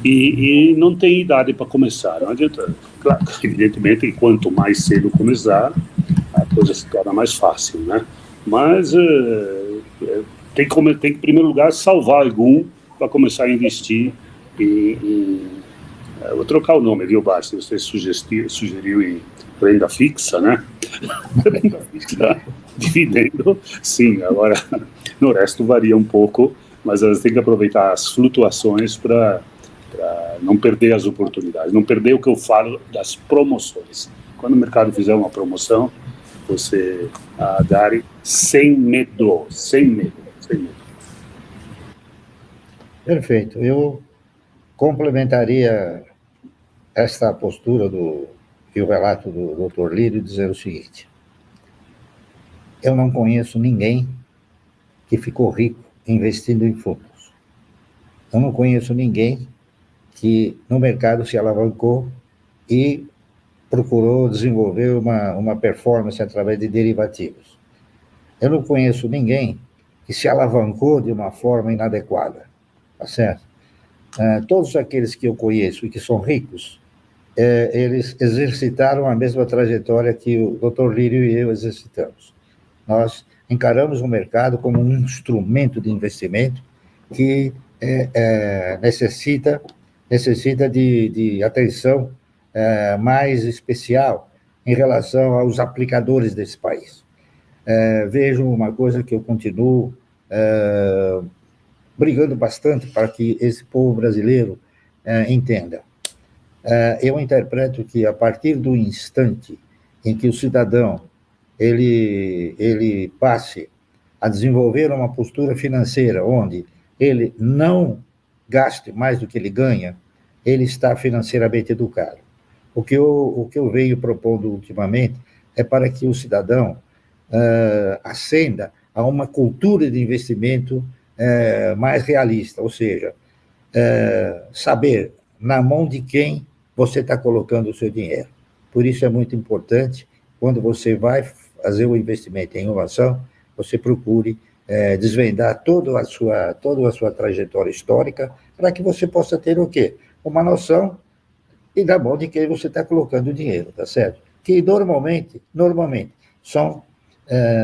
e não tem idade para começar, não adianta. Claro, evidentemente, quanto mais cedo começar, a coisa se torna mais fácil, né? Mas tem que, em primeiro lugar, salvar algum para começar a investir vou trocar o nome, viu, Barsi? Você sugeriu em renda fixa, né? Renda fixa, dividendo, sim. Agora, no resto varia um pouco, mas elas têm que aproveitar as flutuações para não perder as oportunidades, não perder o que eu falo das promoções. Quando o mercado fizer uma promoção, você agarre sem medo, sem medo, sem medo. Perfeito. Eu complementaria esta postura e o relato do Dr. Lírio dizendo o seguinte: eu não conheço ninguém que ficou rico investindo em fundos. Eu não conheço ninguém que no mercado se alavancou e procurou desenvolver uma performance através de derivativos. Eu não conheço ninguém que se alavancou de uma forma inadequada, tá certo? Todos aqueles que eu conheço e que são ricos, eles exercitaram a mesma trajetória que o Dr. Lírio e eu exercitamos. Nós encaramos o mercado como um instrumento de investimento que necessita de atenção mais especial em relação aos aplicadores desse país. Vejo uma coisa que eu continuo brigando bastante para que esse povo brasileiro entenda. Eu interpreto que, a partir do instante em que o cidadão ele passe a desenvolver uma postura financeira onde ele não gaste mais do que ele ganha, ele está financeiramente educado. O que eu venho propondo ultimamente é para que o cidadão ascenda a uma cultura de investimento mais realista, ou seja, saber na mão de quem você está colocando o seu dinheiro. Por isso é muito importante, quando você vai fazer o investimento em inovação, você procure desvendar toda a sua trajetória histórica, para que você possa ter o quê? Uma noção e da mão de quem você está colocando o dinheiro, tá certo? Que normalmente são,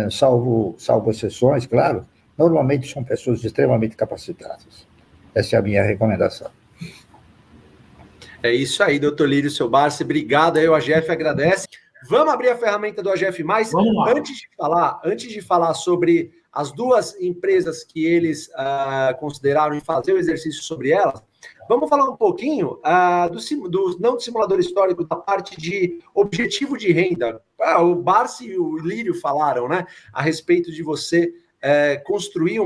salvo exceções, claro, normalmente são pessoas extremamente capacitadas. Essa é a minha recomendação. É isso aí, doutor Lírio, seu Barsi, obrigado aí, o AGF agradece. Vamos abrir a ferramenta do AGF+. Vamos lá. Antes de falar sobre as duas empresas que eles consideraram e fazer o exercício sobre elas, vamos falar um pouquinho não do simulador histórico, da parte de objetivo de renda. O Barsi e o Lírio falaram, né, a respeito de você construir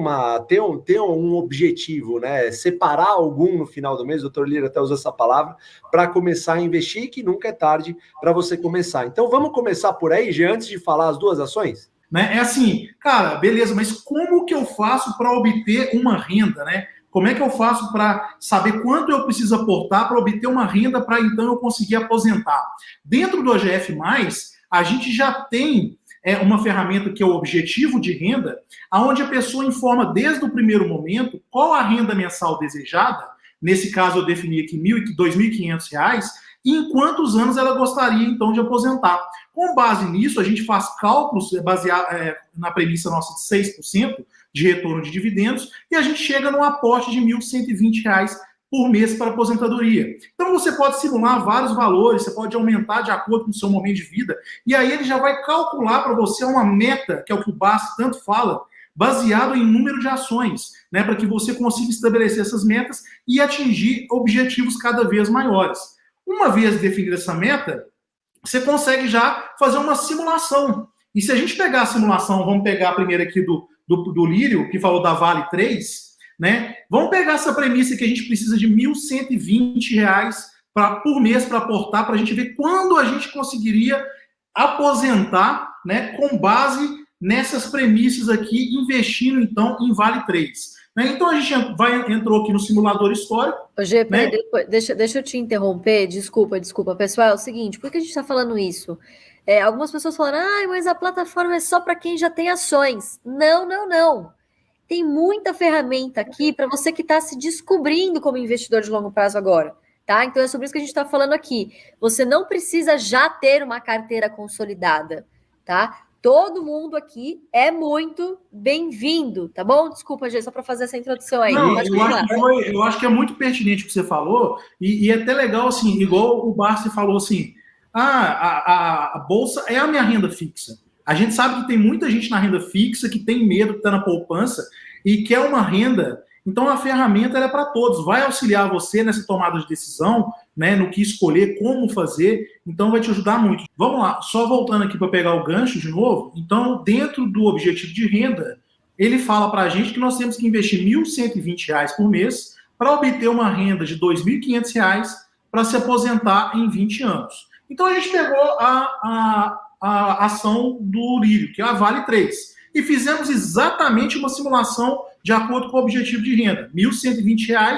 ter um objetivo, né? Separar algum no final do mês, o doutor Lírio até usou essa palavra, para começar a investir, que nunca é tarde para você começar. Então vamos começar por aí, já antes de falar as duas ações? Né? É assim, cara, beleza, mas como que eu faço para obter uma renda, né? Como é que eu faço para saber quanto eu preciso aportar para obter uma renda para então eu conseguir aposentar? Dentro do AGF+, a gente já tem uma ferramenta que é o objetivo de renda, onde a pessoa informa desde o primeiro momento qual a renda mensal desejada, nesse caso eu defini aqui R$ 2.500, e em quantos anos ela gostaria então de aposentar. Com base nisso, a gente faz cálculos baseados na premissa nossa de 6% de retorno de dividendos, e a gente chega num aporte de R$ 1.120 por mês para aposentadoria. Então você pode simular vários valores, você pode aumentar de acordo com o seu momento de vida, e aí ele já vai calcular para você uma meta, que é o que o Barsi tanto fala, baseado em número de ações, né, para que você consiga estabelecer essas metas e atingir objetivos cada vez maiores. Uma vez definida essa meta, você consegue já fazer uma simulação. E se a gente pegar a simulação, vamos pegar a primeira aqui do Lírio, que falou da Vale 3, né? Vamos pegar essa premissa que a gente precisa de R$ 1.120 por mês para aportar, para a gente ver quando a gente conseguiria aposentar, né, com base nessas premissas aqui, investindo então em Vale 3. Né? Então a gente entrou aqui no simulador histórico. Gê, né? deixa eu te interromper, desculpa, pessoal, é o seguinte, por que a gente está falando isso? Algumas pessoas falaram, mas a plataforma é só para quem já tem ações. Não. Tem muita ferramenta aqui para você que está se descobrindo como investidor de longo prazo agora, tá? Então é sobre isso que a gente está falando aqui. Você não precisa já ter uma carteira consolidada, tá? Todo mundo aqui é muito bem-vindo, tá bom? Desculpa, Gê, só para fazer essa introdução aí. Não, eu acho que é muito pertinente o que você falou, e é até legal, assim, igual o Barsi falou assim, a Bolsa é a minha renda fixa. A gente sabe que tem muita gente na renda fixa que tem medo, que está na poupança e quer uma renda. Então, a ferramenta é para todos. Vai auxiliar você nessa tomada de decisão, né, no que escolher, como fazer. Então, vai te ajudar muito. Vamos lá, só voltando aqui para pegar o gancho de novo. Então, dentro do objetivo de renda, ele fala para a gente que nós temos que investir R$ 1.120 por mês para obter uma renda de R$ 2.500 para se aposentar em 20 anos. Então, a gente pegou a ação do Lírio, que é a Vale 3. E fizemos exatamente uma simulação de acordo com o objetivo de renda. R$ 1.120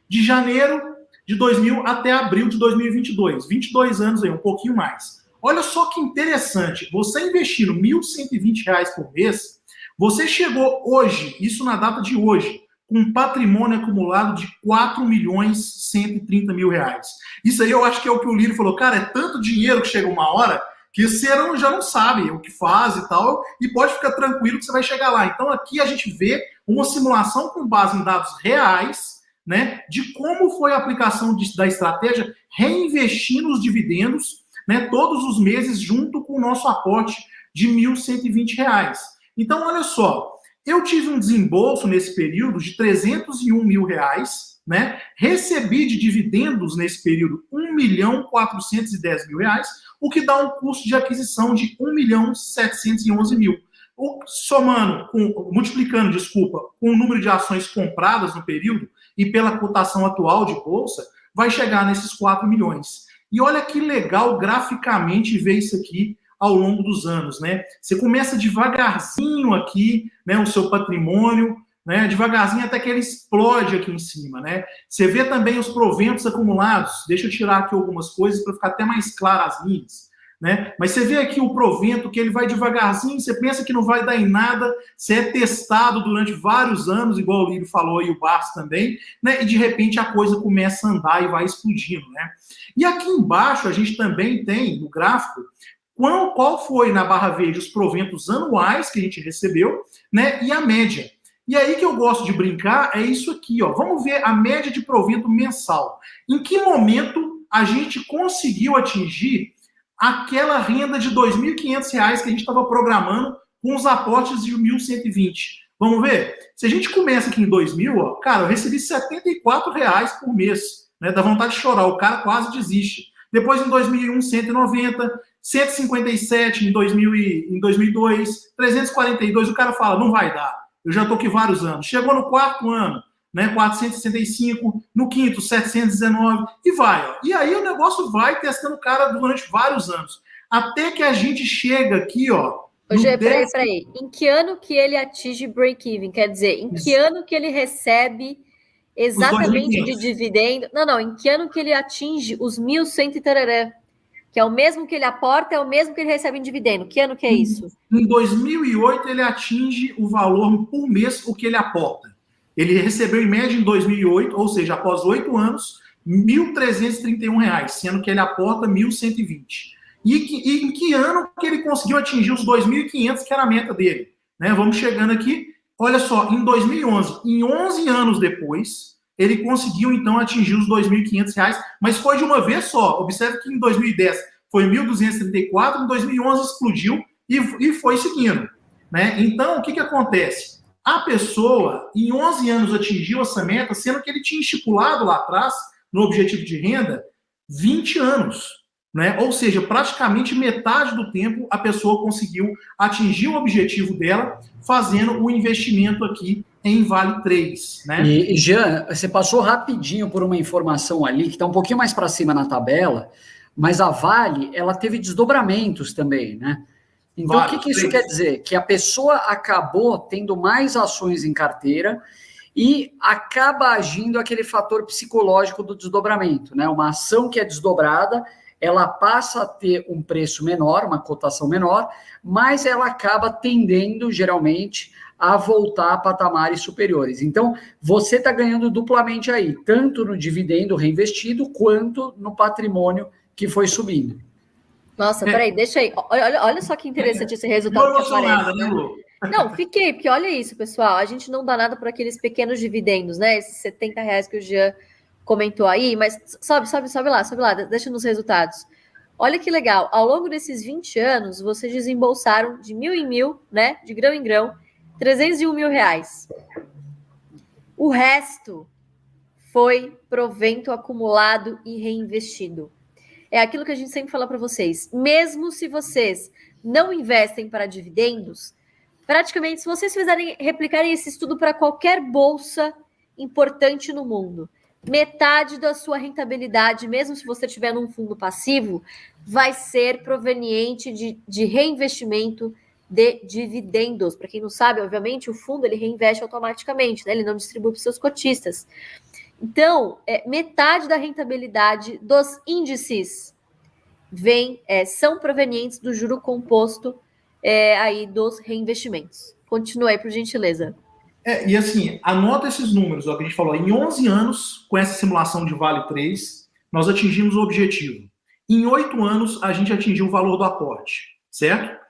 de janeiro de 2000 até abril de 2022. 22 anos aí, um pouquinho mais. Olha só que interessante. Você investindo R$ 1.120 por mês, você chegou hoje, isso na data de hoje, com um patrimônio acumulado de R$ 4.130.000. Isso aí eu acho que é o que o Lírio falou. Cara, é tanto dinheiro que chega uma hora que você já não sabe o que faz e tal, e pode ficar tranquilo que você vai chegar lá. Então aqui a gente vê uma simulação com base em dados reais, né, de como foi a aplicação da estratégia reinvestindo os dividendos, né, todos os meses junto com o nosso aporte de R$ 1.120. Então, olha só, eu tive um desembolso nesse período de R$ 301.000, né, recebi de dividendos nesse período R$ 1.410.000, o que dá um custo de aquisição de R$ 1.711.000. Multiplicando com o número de ações compradas no período e pela cotação atual de bolsa, vai chegar nesses 4 milhões. E olha que legal graficamente ver isso aqui ao longo dos anos, né? Você começa devagarzinho aqui, né, o seu patrimônio, né, devagarzinho até que ele explode aqui em cima, né? Você vê também os proventos acumulados. Deixa eu tirar aqui algumas coisas para ficar até mais claras as linhas. né? Mas você vê aqui o provento, que ele vai devagarzinho, você pensa que não vai dar em nada, você é testado durante vários anos, igual o Lírio falou e o Barça também, né? E de repente a coisa começa a andar e vai explodindo, né? E aqui embaixo a gente também tem, no gráfico, qual foi na barra verde os proventos anuais que a gente recebeu, né? E a média. E aí que eu gosto de brincar é isso aqui, ó. Vamos ver a média de provento mensal. Em que momento a gente conseguiu atingir aquela renda de R$ 2.500 que a gente estava programando com os aportes de 1.120? Vamos ver? Se a gente começa aqui em 2000, ó, cara, eu recebi R$ 74 por mês, né? Dá vontade de chorar, o cara quase desiste. Depois, em 2001, 190, 157 em 2002, 342, o cara fala, não vai dar, eu já estou aqui vários anos. Chegou no quarto ano, né, 465, no quinto, 719, e vai. Ó. E aí o negócio vai testando o cara durante vários anos. Até que a gente chega aqui, ó. Gê, peraí. Em que ano que ele atinge break-even? Quer dizer, em que ano que ele recebe exatamente de dividendo? Não, em que ano que ele atinge os 1.100 e tararã? Que é o mesmo que ele aporta, é o mesmo que ele recebe em dividendo. Que ano que é isso? Em 2008, ele atinge o valor por mês o que ele aporta. Ele recebeu, em média, em 2008, ou seja, após 8 anos, R$ 1.331, sendo que ele aporta 1.120. E em que ano que ele conseguiu atingir os 2.500, que era a meta dele? Né? Vamos chegando aqui. Olha só, em 2011, em 11 anos depois, ele conseguiu, então, atingir os R$ 2.500, mas foi de uma vez só. Observe que em 2010 foi 1.234, em 2011 explodiu e foi seguindo. Né? Então, o que acontece? A pessoa, em 11 anos, atingiu essa meta, sendo que ele tinha estipulado lá atrás, no objetivo de renda, 20 anos. Né? Ou seja, praticamente metade do tempo a pessoa conseguiu atingir o objetivo dela fazendo o investimento aqui em Vale 3. Né? E, Jean, você passou rapidinho por uma informação ali que está um pouquinho mais para cima na tabela, mas a Vale, ela teve desdobramentos também, né? Então, o que isso quer dizer? Que a pessoa acabou tendo mais ações em carteira e acaba agindo aquele fator psicológico do desdobramento, né? Uma ação que é desdobrada, ela passa a ter um preço menor, uma cotação menor, mas ela acaba tendendo, geralmente, a voltar a patamares superiores. Então, você está ganhando duplamente aí, tanto no dividendo reinvestido, quanto no patrimônio que foi subindo. Nossa, peraí, deixa aí. Olha só que interessante esse resultado que aparece. Né? Não, fiquei, porque olha isso, pessoal. A gente não dá nada por aqueles pequenos dividendos, né? Esses R$70 que o Jean comentou aí, mas sobe lá, deixa nos resultados. Olha que legal, ao longo desses 20 anos, vocês desembolsaram de 1.000 em 1.000, né? De grão em grão, R$301 mil. O resto foi provento acumulado e reinvestido. É aquilo que a gente sempre fala para vocês. Mesmo se vocês não investem para dividendos, praticamente, se vocês replicarem esse estudo para qualquer bolsa importante no mundo, metade da sua rentabilidade, mesmo se você tiver num fundo passivo, vai ser proveniente de reinvestimento de dividendos. Para quem não sabe, obviamente, o fundo ele reinveste automaticamente, né? Ele não distribui para os seus cotistas. Então, metade da rentabilidade dos índices são provenientes do juro composto aí dos reinvestimentos. Continua aí, por gentileza. E assim, anota esses números, ó, que a gente falou. Em 11 anos, com essa simulação de Vale 3, nós atingimos o objetivo. Em 8 anos, a gente atingiu o valor do aporte, certo?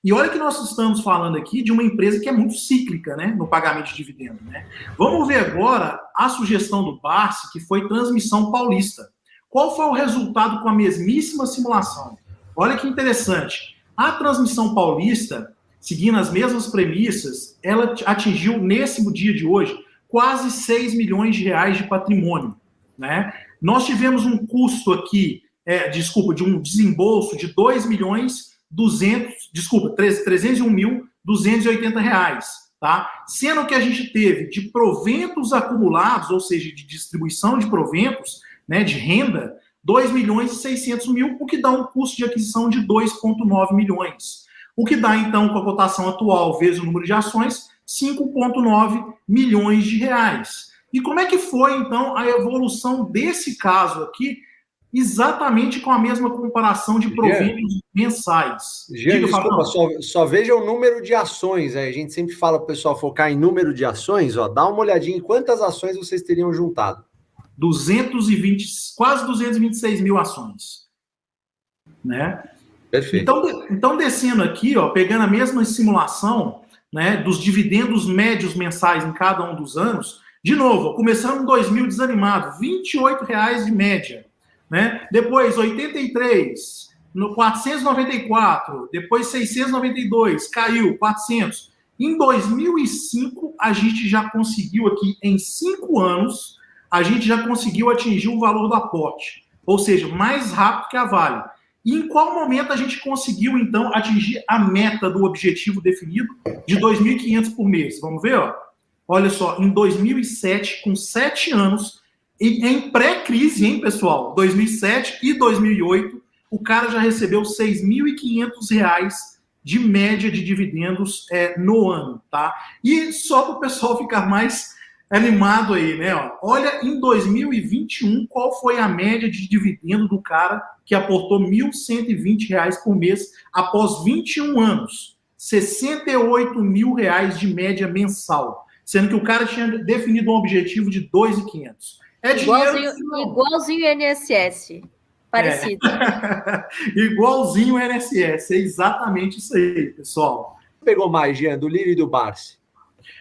E olha que nós estamos falando aqui de uma empresa que é muito cíclica, né, no pagamento de dividendo. Né? Vamos ver agora a sugestão do Barsi, que foi Transmissão Paulista. Qual foi o resultado com a mesmíssima simulação? Olha que interessante. A Transmissão Paulista, seguindo as mesmas premissas, ela atingiu, nesse dia de hoje, quase 6 milhões de reais de patrimônio. Né? Nós tivemos um custo aqui, de um desembolso de 301.280 reais, tá? Sendo que a gente teve de proventos acumulados, ou seja, de distribuição de proventos, né, de renda, 2.600.000, o que dá um custo de aquisição de 2,9 milhões. O que dá, então, com a cotação atual vezes o número de ações, 5,9 milhões de reais. E como é que foi, então, a evolução desse caso aqui exatamente com a mesma comparação de proventos mensais. Jean, desculpa, só veja o número de ações. A gente sempre fala para o pessoal focar em número de ações. Ó, dá uma olhadinha em quantas ações vocês teriam juntado. 220, quase 226 mil ações. Né? Perfeito. Então, descendo aqui, ó, pegando a mesma simulação, né, dos dividendos médios mensais em cada um dos anos, de novo, começando em 2000 desanimado, R$ 28,00 de média. Né? Depois, 83, no 494, depois 692, caiu, 400. Em 2005, a gente já conseguiu aqui, em 5 anos, a gente já conseguiu atingir o valor do aporte. Ou seja, mais rápido que a Vale. E em qual momento a gente conseguiu, então, atingir a meta do objetivo definido de 2.500 por mês? Vamos ver, ó. Olha só, em 2007, com 7 anos, em pré-crise, hein, pessoal? 2007 e 2008, o cara já recebeu R$ 6.500 de média de dividendos no ano, tá? E só para o pessoal ficar mais animado aí, né? Ó, olha, em 2021, qual foi a média de dividendo do cara que aportou R$ 1.120 por mês após 21 anos? R$ 68.000 de média mensal, sendo que o cara tinha definido um objetivo de 2.500. Igualzinho o INSS. Parecido. Igualzinho o INSS. É exatamente isso aí, pessoal. Pegou mais, Jean, do Lírio e do Barsi?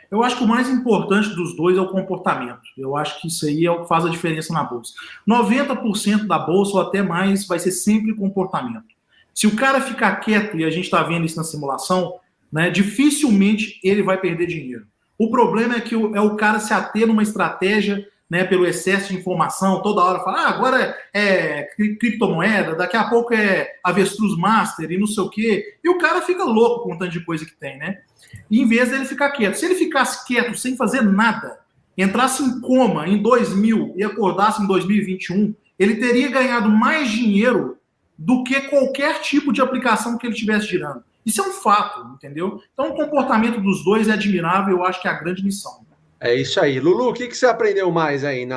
Eu acho que o mais importante dos dois é o comportamento. Eu acho que isso aí é o que faz a diferença na bolsa. 90% da bolsa, ou até mais, vai ser sempre comportamento. Se o cara ficar quieto, e a gente está vendo isso na simulação, né, dificilmente ele vai perder dinheiro. O problema é que é o cara se ater numa estratégia, né, pelo excesso de informação, toda hora fala, agora é criptomoeda, daqui a pouco é avestruz master e não sei o quê. E o cara fica louco com o tanto de coisa que tem, né? E em vez dele ficar quieto. Se ele ficasse quieto sem fazer nada, entrasse em coma em 2000 e acordasse em 2021, ele teria ganhado mais dinheiro do que qualquer tipo de aplicação que ele estivesse girando. Isso é um fato, entendeu? Então o comportamento dos dois é admirável, eu acho que é a grande lição. É isso aí. Lulu, o que você aprendeu mais aí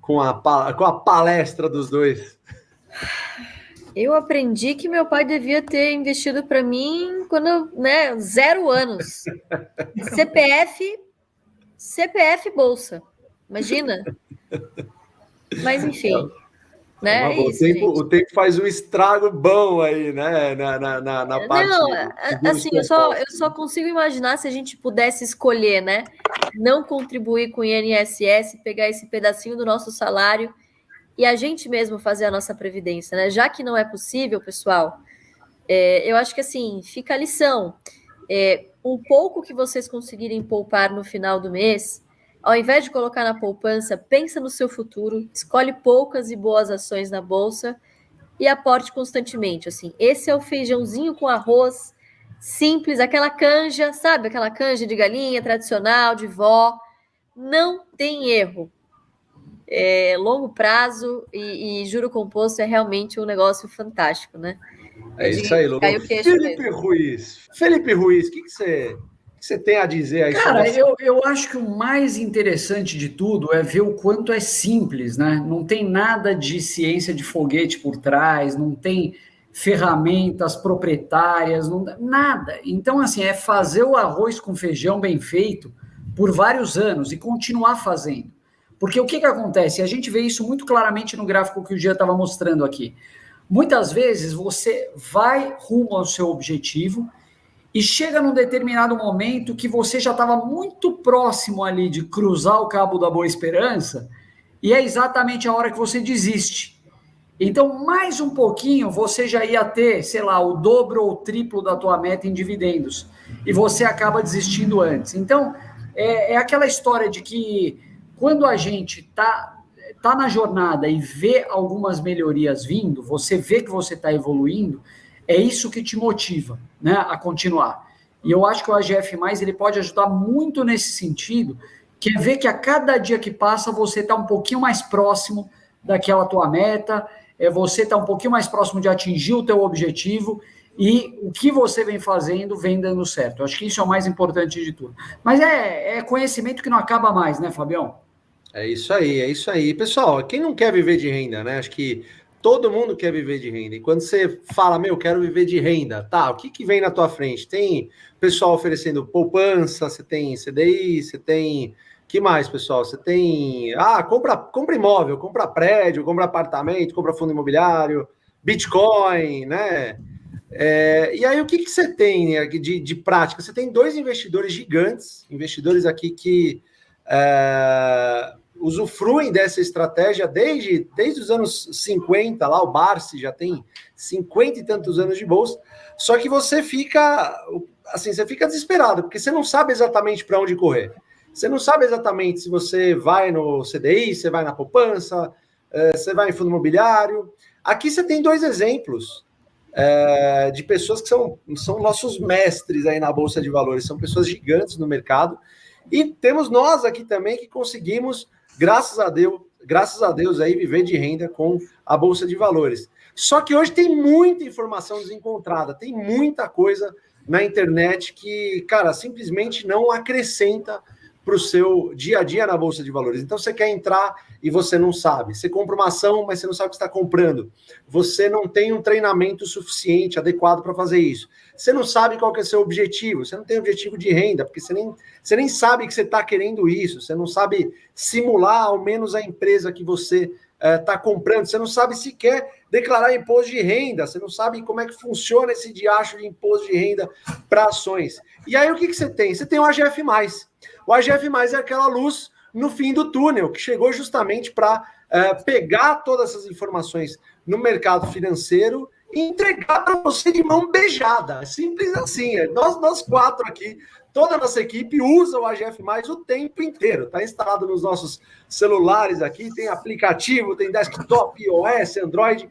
com a palestra dos dois? Eu aprendi que meu pai devia ter investido para mim quando, 0 anos. CPF Bolsa. Imagina. Mas, enfim. Né? É isso, o tempo faz um estrago bom aí, né? Na parte. Não, assim, eu só consigo imaginar se a gente pudesse escolher, né? Não contribuir com o INSS, pegar esse pedacinho do nosso salário e a gente mesmo fazer a nossa previdência, né? Já que não é possível, pessoal, eu acho que assim, fica a lição. Um pouco que vocês conseguirem poupar no final do mês, ao invés de colocar na poupança, pensa no seu futuro, escolhe poucas e boas ações na bolsa e aporte constantemente. Assim, esse é o feijãozinho com arroz simples, aquela canja, sabe? Aquela canja de galinha tradicional, de vó. Não tem erro. Longo prazo e juro composto é realmente um negócio fantástico, né? É isso aí, Lulu. Felipe Ruiz, o que você tem a dizer aí? Cara, eu acho que o mais interessante de tudo é ver o quanto é simples, né? Não tem nada de ciência de foguete por trás, não tem ferramentas proprietárias, nada. Então, assim, é fazer o arroz com feijão bem feito por vários anos e continuar fazendo. Porque o que acontece? A gente vê isso muito claramente no gráfico que o Jean estava mostrando aqui. Muitas vezes você vai rumo ao seu objetivo e chega num determinado momento que você já estava muito próximo ali de cruzar o Cabo da Boa Esperança e é exatamente a hora que você desiste. Então, mais um pouquinho, você já ia ter, sei lá, o dobro ou o triplo da tua meta em dividendos e você acaba desistindo antes. Então, é aquela história de que quando a gente tá na jornada e vê algumas melhorias vindo, você vê que você está evoluindo, é isso que te motiva, né, a continuar. E eu acho que o AGF+, ele pode ajudar muito nesse sentido, que é ver que a cada dia que passa você está um pouquinho mais próximo daquela tua meta, você está um pouquinho mais próximo de atingir o teu objetivo e o que você vem fazendo vem dando certo. Eu acho que isso é o mais importante de tudo. Mas é conhecimento que não acaba mais, né, Fabião? É isso aí. Pessoal, quem não quer viver de renda, né? Acho que Todo mundo quer viver de renda. E quando você fala, quero viver de renda, tá, o que vem na tua frente? Tem pessoal oferecendo poupança, você tem CDI, você tem... Que mais, pessoal? Você tem... compra imóvel, compra prédio, compra apartamento, compra fundo imobiliário, Bitcoin, né? E aí, o que você tem de prática? Você tem 2 investidores gigantes, investidores aqui que usufruem dessa estratégia desde os anos 50, lá o Barsi já tem 50 e tantos anos de bolsa, só que você fica desesperado, porque você não sabe exatamente para onde correr. Você não sabe exatamente se você vai no CDI, você vai na poupança, você vai em fundo imobiliário. Aqui você tem 2 exemplos de pessoas que são nossos mestres aí na Bolsa de Valores, são pessoas gigantes no mercado, e temos nós aqui também que conseguimos, graças a Deus aí, viver de renda com a Bolsa de Valores. Só que hoje tem muita informação desencontrada, tem muita coisa na internet que, cara, simplesmente não acrescenta para o seu dia a dia na Bolsa de Valores. Então, você quer entrar e você não sabe. Você compra uma ação, mas você não sabe o que está comprando. Você não tem um treinamento suficiente, adequado para fazer isso. Você não sabe qual que é o seu objetivo. Você não tem objetivo de renda, porque você nem sabe que você está querendo isso. Você não sabe simular, ao menos, a empresa que você está comprando. Você não sabe sequer declarar imposto de renda. Você não sabe como é que funciona esse diacho de imposto de renda para ações. E aí, o que você tem? Você tem o AGF+. O AGF+, é aquela luz no fim do túnel, que chegou justamente para pegar todas essas informações no mercado financeiro e entregar para você de mão beijada. Simples assim. Nós 4 aqui, toda a nossa equipe usa o AGF+, o tempo inteiro. Está instalado nos nossos celulares aqui, tem aplicativo, tem desktop, iOS, Android.